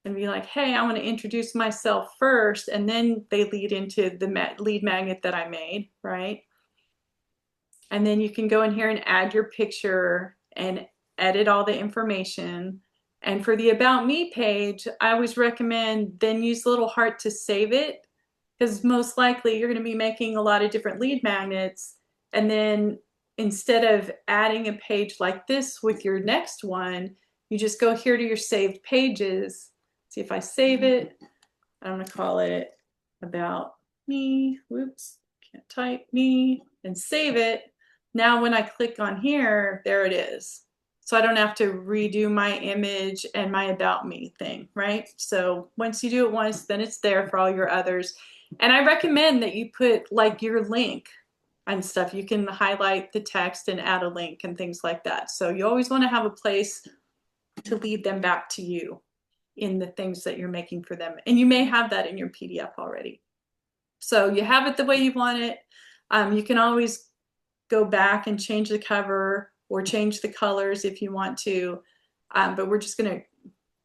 and be like, hey, I want to introduce myself first, and then they lead into the lead magnet that I made, right? And then you can go in here and add your picture and edit all the information. And for the About Me page, I always recommend then use the little heart to save it, because most likely you're going to be making a lot of different lead magnets. And then instead of adding a page like this with your next one, you just go here to your saved pages. See if I save it. I'm going to call it About Me. Whoops, can't type me, and save it. Now when I click on here, there it is. So I don't have to redo my image and my About Me thing, right? So once you do it once, then it's there for all your others. And I recommend that you put like your link and stuff. You can highlight the text and add a link and things like that. So you always want to have a place to lead them back to you in the things that you're making for them. And you may have that in your PDF already. So you have it the way you want it. You can always go back and change the cover or change the colors if you want to. But we're just going to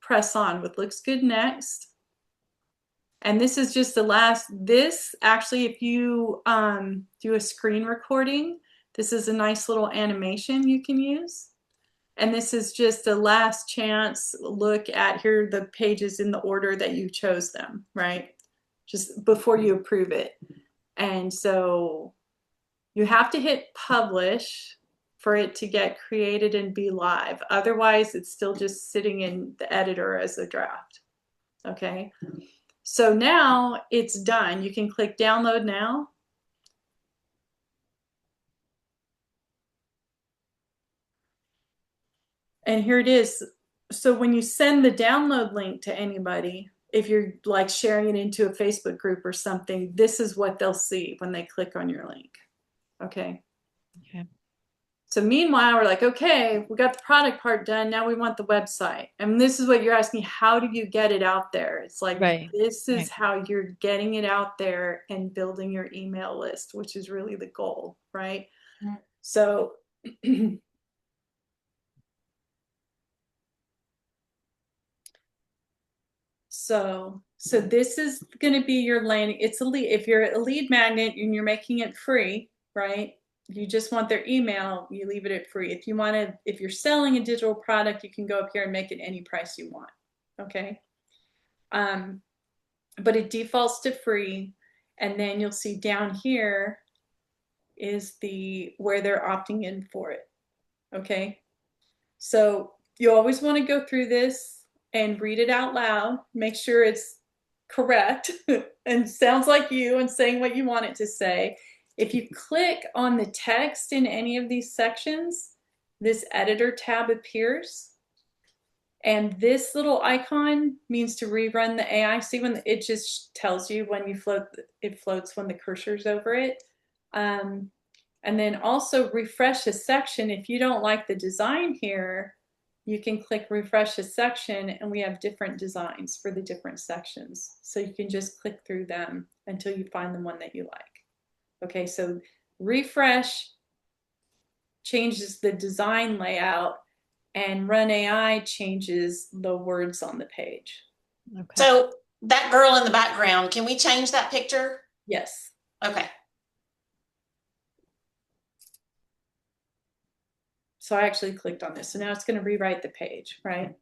press on with looks good next. And this is just the last, this actually, if you do a screen recording, this is a nice little animation you can use. And this is just a last chance look at here the pages in the order that you chose them, right? Just before you approve it. And so you have to hit publish for it to get created and be live. Otherwise, it's still just sitting in the editor as a draft. Okay. So now it's done. You can click download now. And here it is. So when you send the download link to anybody, if you're like sharing it into a Facebook group or something, this is what they'll see when they click on your link. Okay. Okay. So meanwhile, we're like, okay, we got the product part done. Now we want the website. And this is what you're asking, how do you get it out there? It's like, Right. this is Right. how you're getting it out there and building your email list, which is really the goal, right? So so this is going to be your landing. It's a lead. If you're a lead magnet and you're making it free, right? You just want their email, you leave it at free. If you want to, if you're selling a digital product, you can go up here and make it any price you want. Okay. Um, but it defaults to free. And then you'll see down here is the where they're opting in for it. Okay. So you always want to go through this and read it out loud, make sure it's correct and sounds like you and saying what you want it to say. If you click on the text in any of these sections, this editor tab appears. And this little icon means to rerun the AI. See, when it just tells you when you float, it floats when the cursor's over it. And then also refresh a section. If you don't like the design here, you can click refresh a section and we have different designs for the different sections. So you can just click through them until you find the one that you like. Okay, so refresh changes the design layout and run AI changes the words on the page. Okay. So that girl in the background, can we change that picture? Yes. Okay. So I actually clicked on this. So now it's going to rewrite the page, right?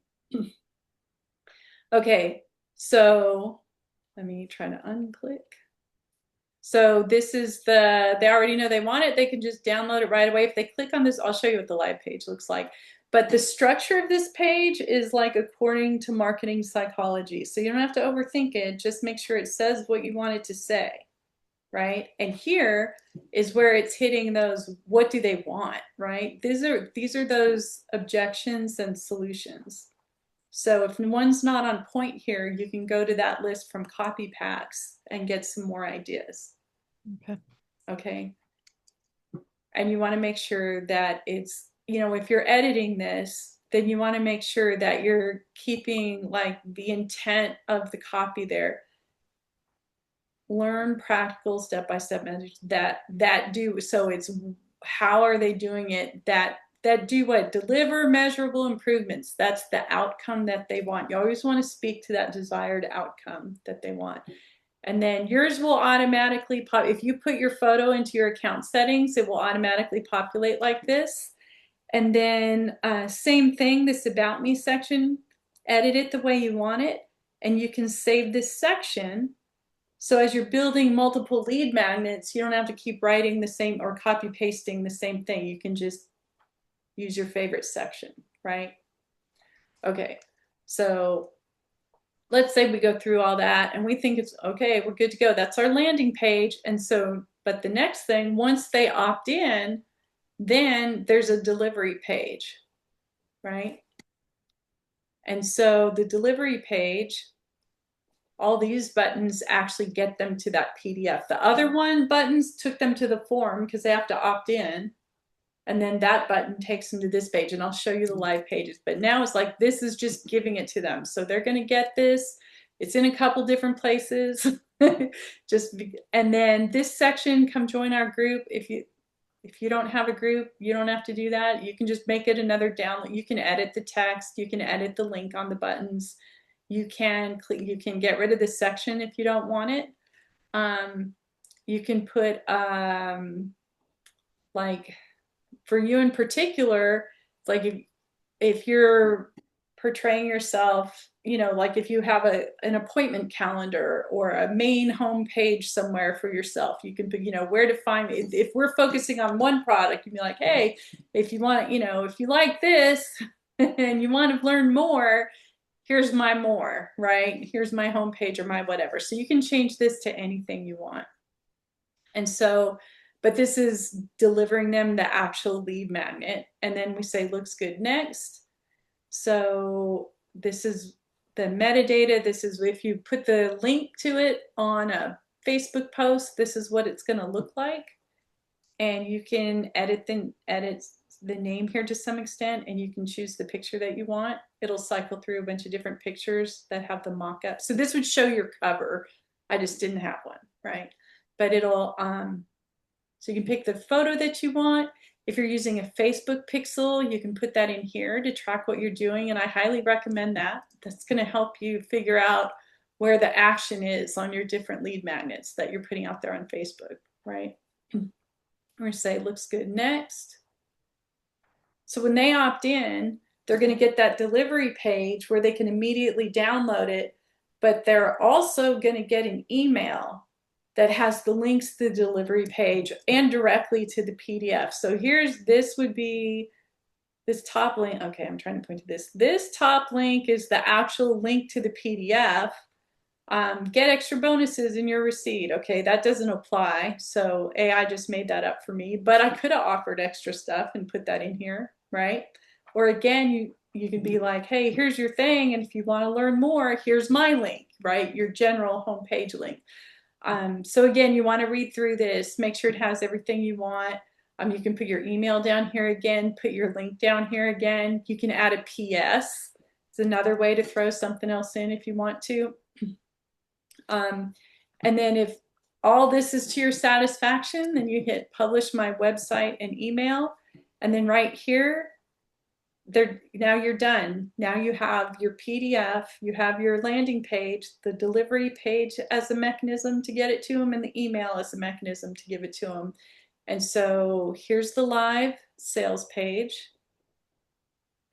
Okay, so let me try to unclick. So this is they already know they want it. They can just download it right away. If they click on this, I'll show you what the live page looks like. But the structure of this page is like according to marketing psychology. So you don't have to overthink it. Just make sure it says what you want it to say, right? And here is where it's hitting those, what do they want, right? These are those objections and solutions. So if one's not on point here, you can go to that list from copy packs and get some more ideas. Okay. Okay. And you want to make sure that it's, if you're editing this, then you want to make sure that you're keeping like the intent of the copy there. Learn practical step-by-step measures that do, so it's how are they doing it, that do what? Deliver measurable improvements. That's the outcome that they want. You always want to speak to that desired outcome that they want. And then yours will automatically pop. If you put your photo into your account settings, it will automatically populate like this. And then same thing, this about me section, edit it the way you want it. And you can save this section. So as you're building multiple lead magnets, you don't have to keep writing the same or copy pasting the same thing. You can just use your favorite section, right? Okay, so let's say we go through all that and we think it's okay, we're good to go. That's our landing page. And so, but the next thing, once they opt in, then there's a delivery page, right? And so the delivery page, all these buttons actually get them to that PDF. The other one buttons took them to the form because they have to opt in. And then that button takes them to this page, and I'll show you the live pages. But now it's like, this is just giving it to them. So they're going to get this. It's in a couple different places. And then this section, come join our group. If you don't have a group, you don't have to do that. You can just make it another download. You can edit the text. You can edit the link on the buttons. You can get rid of this section if you don't want it. You can put like, for you in particular, like if you're portraying yourself, like if you have an appointment calendar or a main home page somewhere for yourself, you can put, where to find, if we're focusing on one product, you can be like, hey, if you want, if you like this and you want to learn more, here's my more, right? Here's my homepage or my whatever. So you can change this to anything you want. And so, but this is delivering them the actual lead magnet. And then we say, looks good, next. So this is the metadata. This is if you put the link to it on a Facebook post, this is what it's going to look like. and you can edit the name here to some extent, and you can choose the picture that you want. It'll cycle through a bunch of different pictures that have the mock-up. So this would show your cover. I just didn't have one, right? But it'll, so you can pick the photo that you want. If you're using a Facebook pixel, you can put that in here to track what you're doing, and I highly recommend that. That's going to help you figure out where the action is on your different lead magnets that you're putting out there on Facebook, right? We're going to say looks good next. So when they opt in, they're going to get that delivery page where they can immediately download it, but they're also going to get an email that has the links to the delivery page and directly to the PDF. So this would be this top link. Okay, I'm trying to point to this. This top link is the actual link to the PDF. Get extra bonuses in your receipt. Okay, that doesn't apply. So AI just made that up for me, but I could have offered extra stuff and put that in here, right? Or again, you can be like, hey, here's your thing, and if you want to learn more, here's my link, right? Your general homepage link. So again, you want to read through this, make sure it has everything you want. You can put your email down here again, put your link down here again. You can add a PS. It's another way to throw something else in if you want to. And then if all this is to your satisfaction, then you hit publish my website and email. And then right here, now you're done. Now you have your PDF, you have your landing page, the delivery page as a mechanism to get it to them, and the email as a mechanism to give it to them. And so here's the live sales page.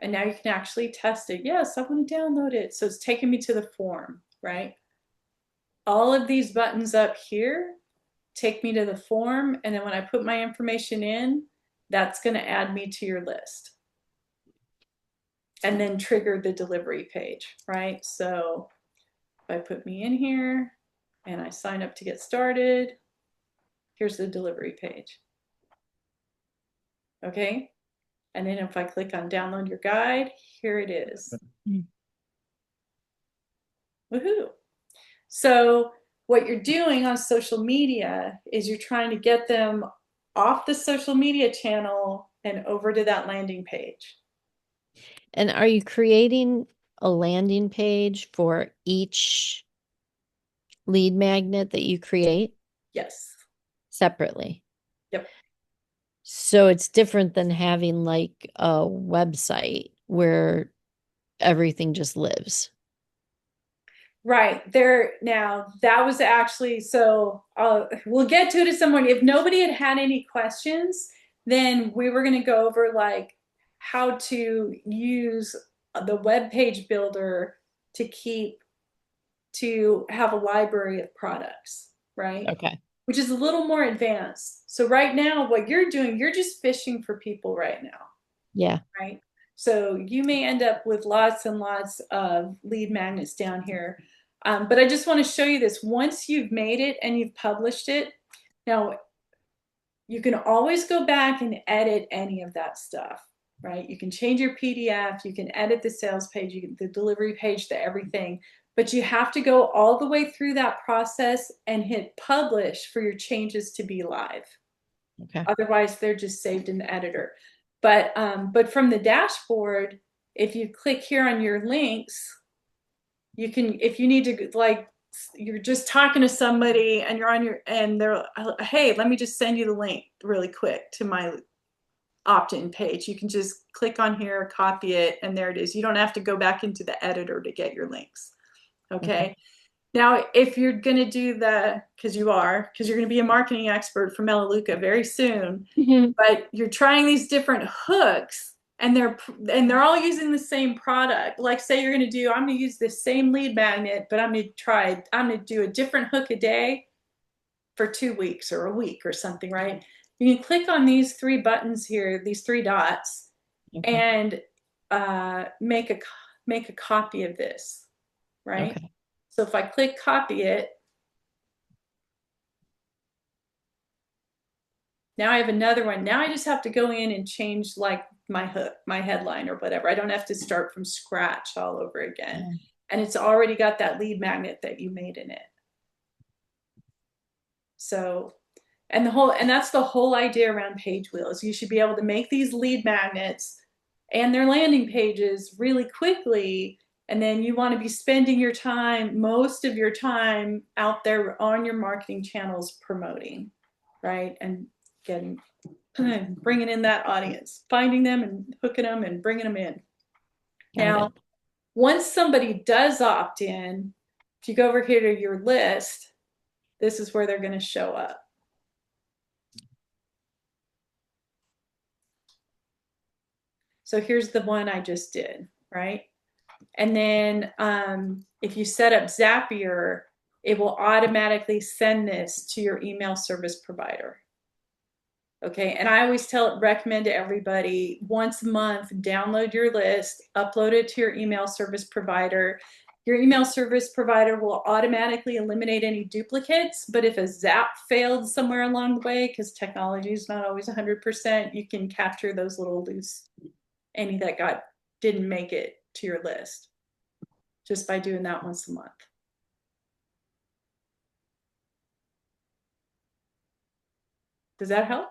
And now you can actually test it. Yes, I want to download it. So it's taking me to the form, right? All of these buttons up here take me to the form. And then when I put my information in, that's going to add me to your list. And then trigger the delivery page, right? So if I put me in here and I sign up to get started, here's the delivery page. Okay. And then if I click on download your guide, here it is. Woohoo. So what you're doing on social media is you're trying to get them off the social media channel and over to that landing page. And are you creating a landing page for each lead magnet that you create Yes. separately? Yep. So it's different than having like a website where everything just lives. Right there. Now that was actually, so we'll get to it at some point. If nobody had any questions, then we were going to go over like how to use the web page builder to have a library of products, right? Okay. Which is a little more advanced. So right now, what you're doing, you're just fishing for people right now. Yeah. Right. So you may end up with lots and lots of lead magnets down here. But I just want to show you this. Once you've made it and you've published it, now you can always go back and edit any of that stuff, right? You can change your PDF, you can edit the sales page, the delivery page, the everything, but you have to go all the way through that process and hit publish for your changes to be live. Okay. Otherwise, they're just saved in the editor. But from the dashboard, if you click here on your links, you can, if you need to, like, you're just talking to somebody and you're on and they're, hey, let me just send you the link really quick to my opt-in page. You can just click on here, copy it, and there it is. You don't have to go back into the editor to get your links. Okay. Now, if you're going to do because you're going to be a marketing expert for Melaleuca very soon, but you're trying these different hooks and they're all using the same product. Like say you're going to I'm going to use this same lead magnet, but I'm going to do a different hook a day for 2 weeks or a week or something, right? You can click on these 3 buttons here, these 3 dots, and make a copy of this, right? Okay. So if I click copy it, now I have another one. Now I just have to go in and change like my hook, my headline or whatever. I don't have to start from scratch all over again. Yeah. And it's already got that lead magnet that you made in it. So, And that's the whole idea around page wheels. You should be able to make these lead magnets and their landing pages really quickly. And then you want to be spending your time, most of your time out there on your marketing channels promoting, right? And getting, bringing in that audience, finding them and hooking them and bringing them in. Got Now, it. once somebody does opt in, if you go over here to your list, this is where they're going to show up. So here's the one I just did, right? And then if you set up Zapier, it will automatically send this to your email service provider. Okay, and I always recommend to everybody once a month, download your list, upload it to your email service provider. Your email service provider will automatically eliminate any duplicates, but if a zap failed somewhere along the way, because technology is not always 100%, you can capture those little loose, any that didn't make it to your list just by doing that once a month. Does that help?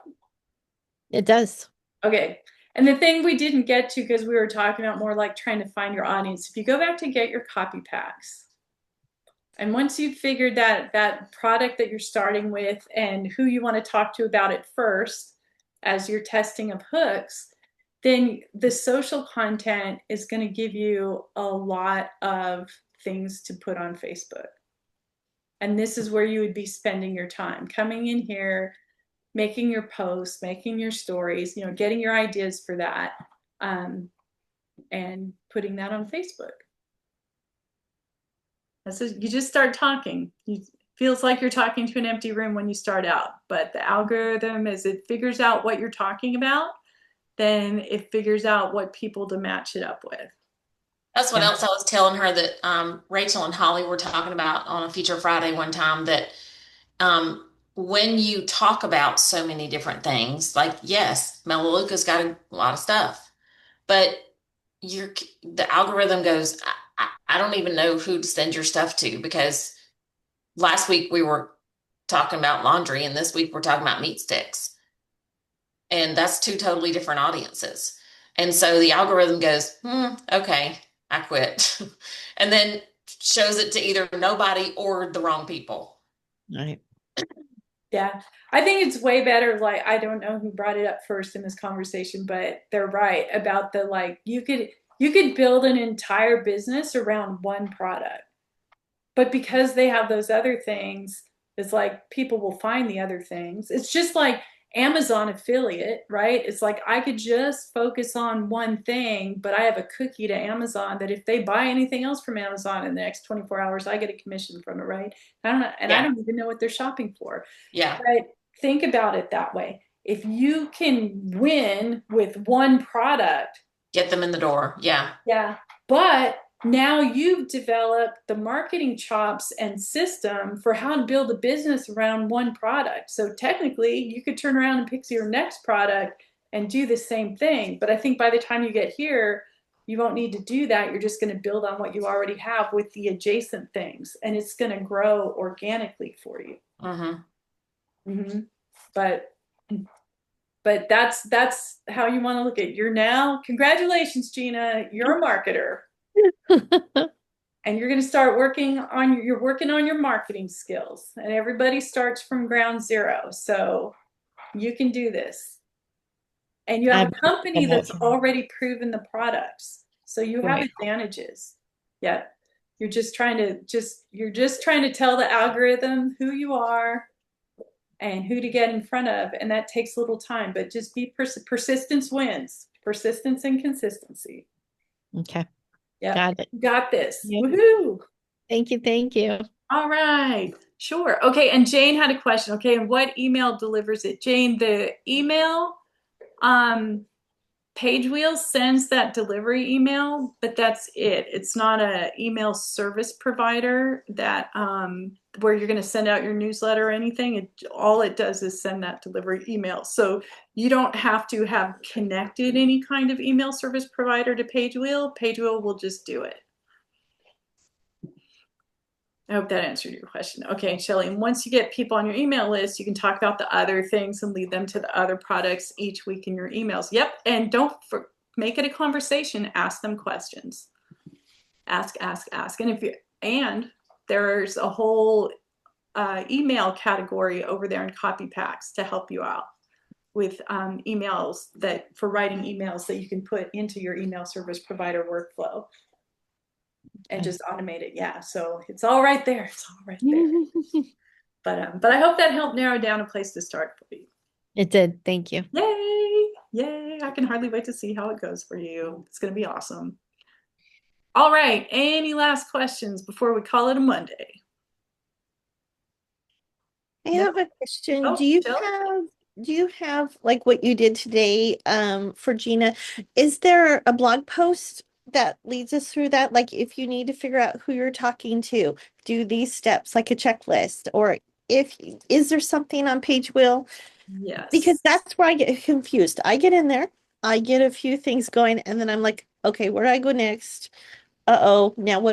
It does. Okay. And the thing we didn't get to, because we were talking about more like trying to find your audience, if you go back to get your copy packs, and once you've figured that product that you're starting with and who you want to talk to about it first as your testing of hooks, then the social content is going to give you a lot of things to put on Facebook. And this is where you would be spending your time, coming in here, making your posts, making your stories, getting your ideas for that, and putting that on Facebook. You just start talking. It feels like you're talking to an empty room when you start out, but the algorithm, as it figures out what you're talking about, then it figures out what people to match it up with. That's what else I was telling her that Rachel and Holly were talking about on a Feature Friday one time, that when you talk about so many different things, like, yes, Melaleuca's got a lot of stuff, but the algorithm goes, I don't even know who to send your stuff to, because last week we were talking about laundry and this week we're talking about meat sticks. And that's two totally different audiences. And so the algorithm goes, okay, I quit. And then shows it to either nobody or the wrong people. Right. Yeah. I think it's way better. Like, I don't know who brought it up first in this conversation, but they're right about you could build an entire business around one product. But because they have those other things, it's like people will find the other things. It's just like Amazon affiliate, right? It's like I could just focus on one thing, but I have a cookie to Amazon that if they buy anything else from Amazon in the next 24 hours, I get a commission from it, right? I don't know, and I don't even know what they're shopping for. Yeah. But think about it that way. If you can win with one product, get them in the door. Yeah. Yeah. But now you've developed the marketing chops and system for how to build a business around one product. So technically, you could turn around and pick your next product and do the same thing. But I think by the time you get here, you won't need to do that. You're just going to build on what you already have with the adjacent things, and it's going to grow organically for you. Mm-hmm. But that's how you want to look at it. You're now, congratulations, Gina, you're a marketer. And you're going to start working on your marketing skills, and everybody starts from ground zero. So you can do this. And you have a company that's already proven the products. So you have advantages. Yeah. You're just trying to tell the algorithm who you are and who to get in front of. And that takes a little time, but just be persistence wins. Persistence and consistency. Okay. Yeah. Got it. Got this. Yep. Woohoo. Thank you. Thank you. All right. Sure. Okay. And Jane had a question. Okay. And what email delivers it? Jane, the email, Page Wheel sends that delivery email, but that's it. It's not a email service provider that where you're going to send out your newsletter or anything. All it does is send that delivery email. So you don't have to have connected any kind of email service provider to Page Wheel. Page Wheel will just do it. I hope that answered your question. Okay, Shelly, and once you get people on your email list, you can talk about the other things and lead them to the other products each week in your emails. Yep, and make it a conversation. Ask them questions. Ask, ask, ask. And there's a whole email category over there in copy packs to help you out with emails that for writing emails that you can put into your email service provider workflow and just automate it. Yeah, so it's all right there. It's all right there. But I hope that helped narrow down a place to start for you. It did. Thank you. Yay! Yay! I can hardly wait to see how it goes for you. It's going to be awesome. All right. Any last questions before we call it a Monday? I No? have a question. Oh, Shelly? Do you have like what you did today for Gina? Is there a blog post that leads us through that? Like if you need to figure out who you're talking to, do these steps like a checklist, or if is there something on page wheel? Because Yes. that's where I get confused. I get in there, I get a few things going, and then I'm like, okay, where do I go next? Uh-oh, now where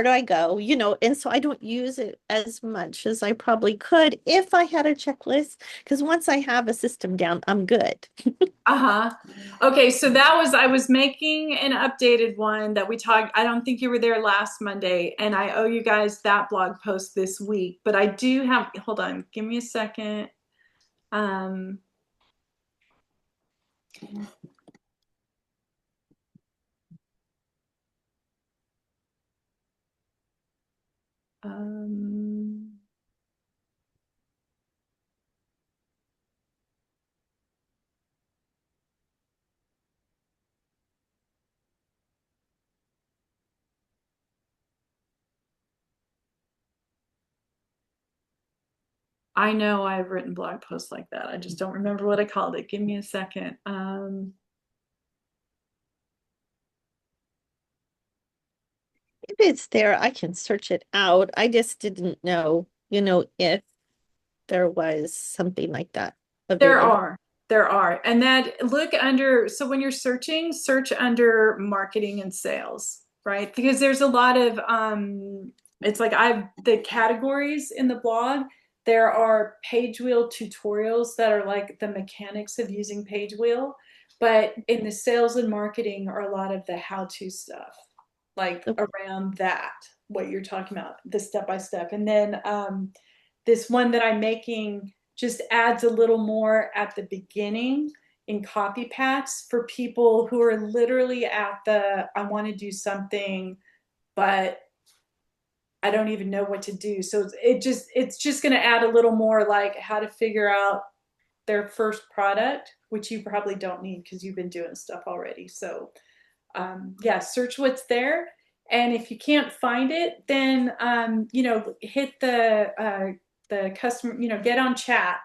do I go? And so I don't use it as much as I probably could if I had a checklist, because once I have a system down, I'm good. Uh-huh. Okay, so I was making an updated one that we talked. I don't think you were there last Monday, and I owe you guys that blog post this week. But I do have, hold on, give me a second. Um, um, I know I've written blog posts like that. I just don't remember what I called it. Give me a second. If it's there, I can search it out. I just didn't know, if there was something like that There available. are. There are. And that look under, so when you're searching, search under marketing and sales, right? Because there's a lot of it's like the categories in the blog, there are page wheel tutorials that are like the mechanics of using page wheel, but in the sales and marketing are a lot of the how-to stuff, like Okay, around that, what you're talking about, the step by step. And then this one that I'm making just adds a little more at the beginning in copy packs for people who are literally at the I want to do something, but I don't even know what to do. So it's just going to add a little more like how to figure out their first product, which you probably don't need because you've been doing stuff already. So yeah, search what's there. And if you can't find it, then hit the customer, get on chat,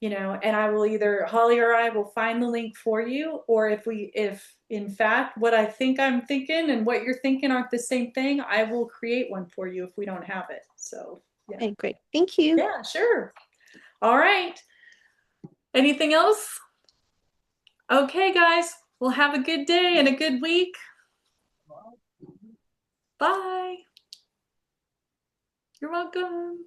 and I will either Holly or I will find the link for you, or if in fact what I think I'm thinking and what you're thinking aren't the same thing, I will create one for you if we don't have it. So yeah, great. Thank you. yeah, sure. All right. Anything else? Okay, guys. Well, have a good day and a good week. Bye. You're welcome.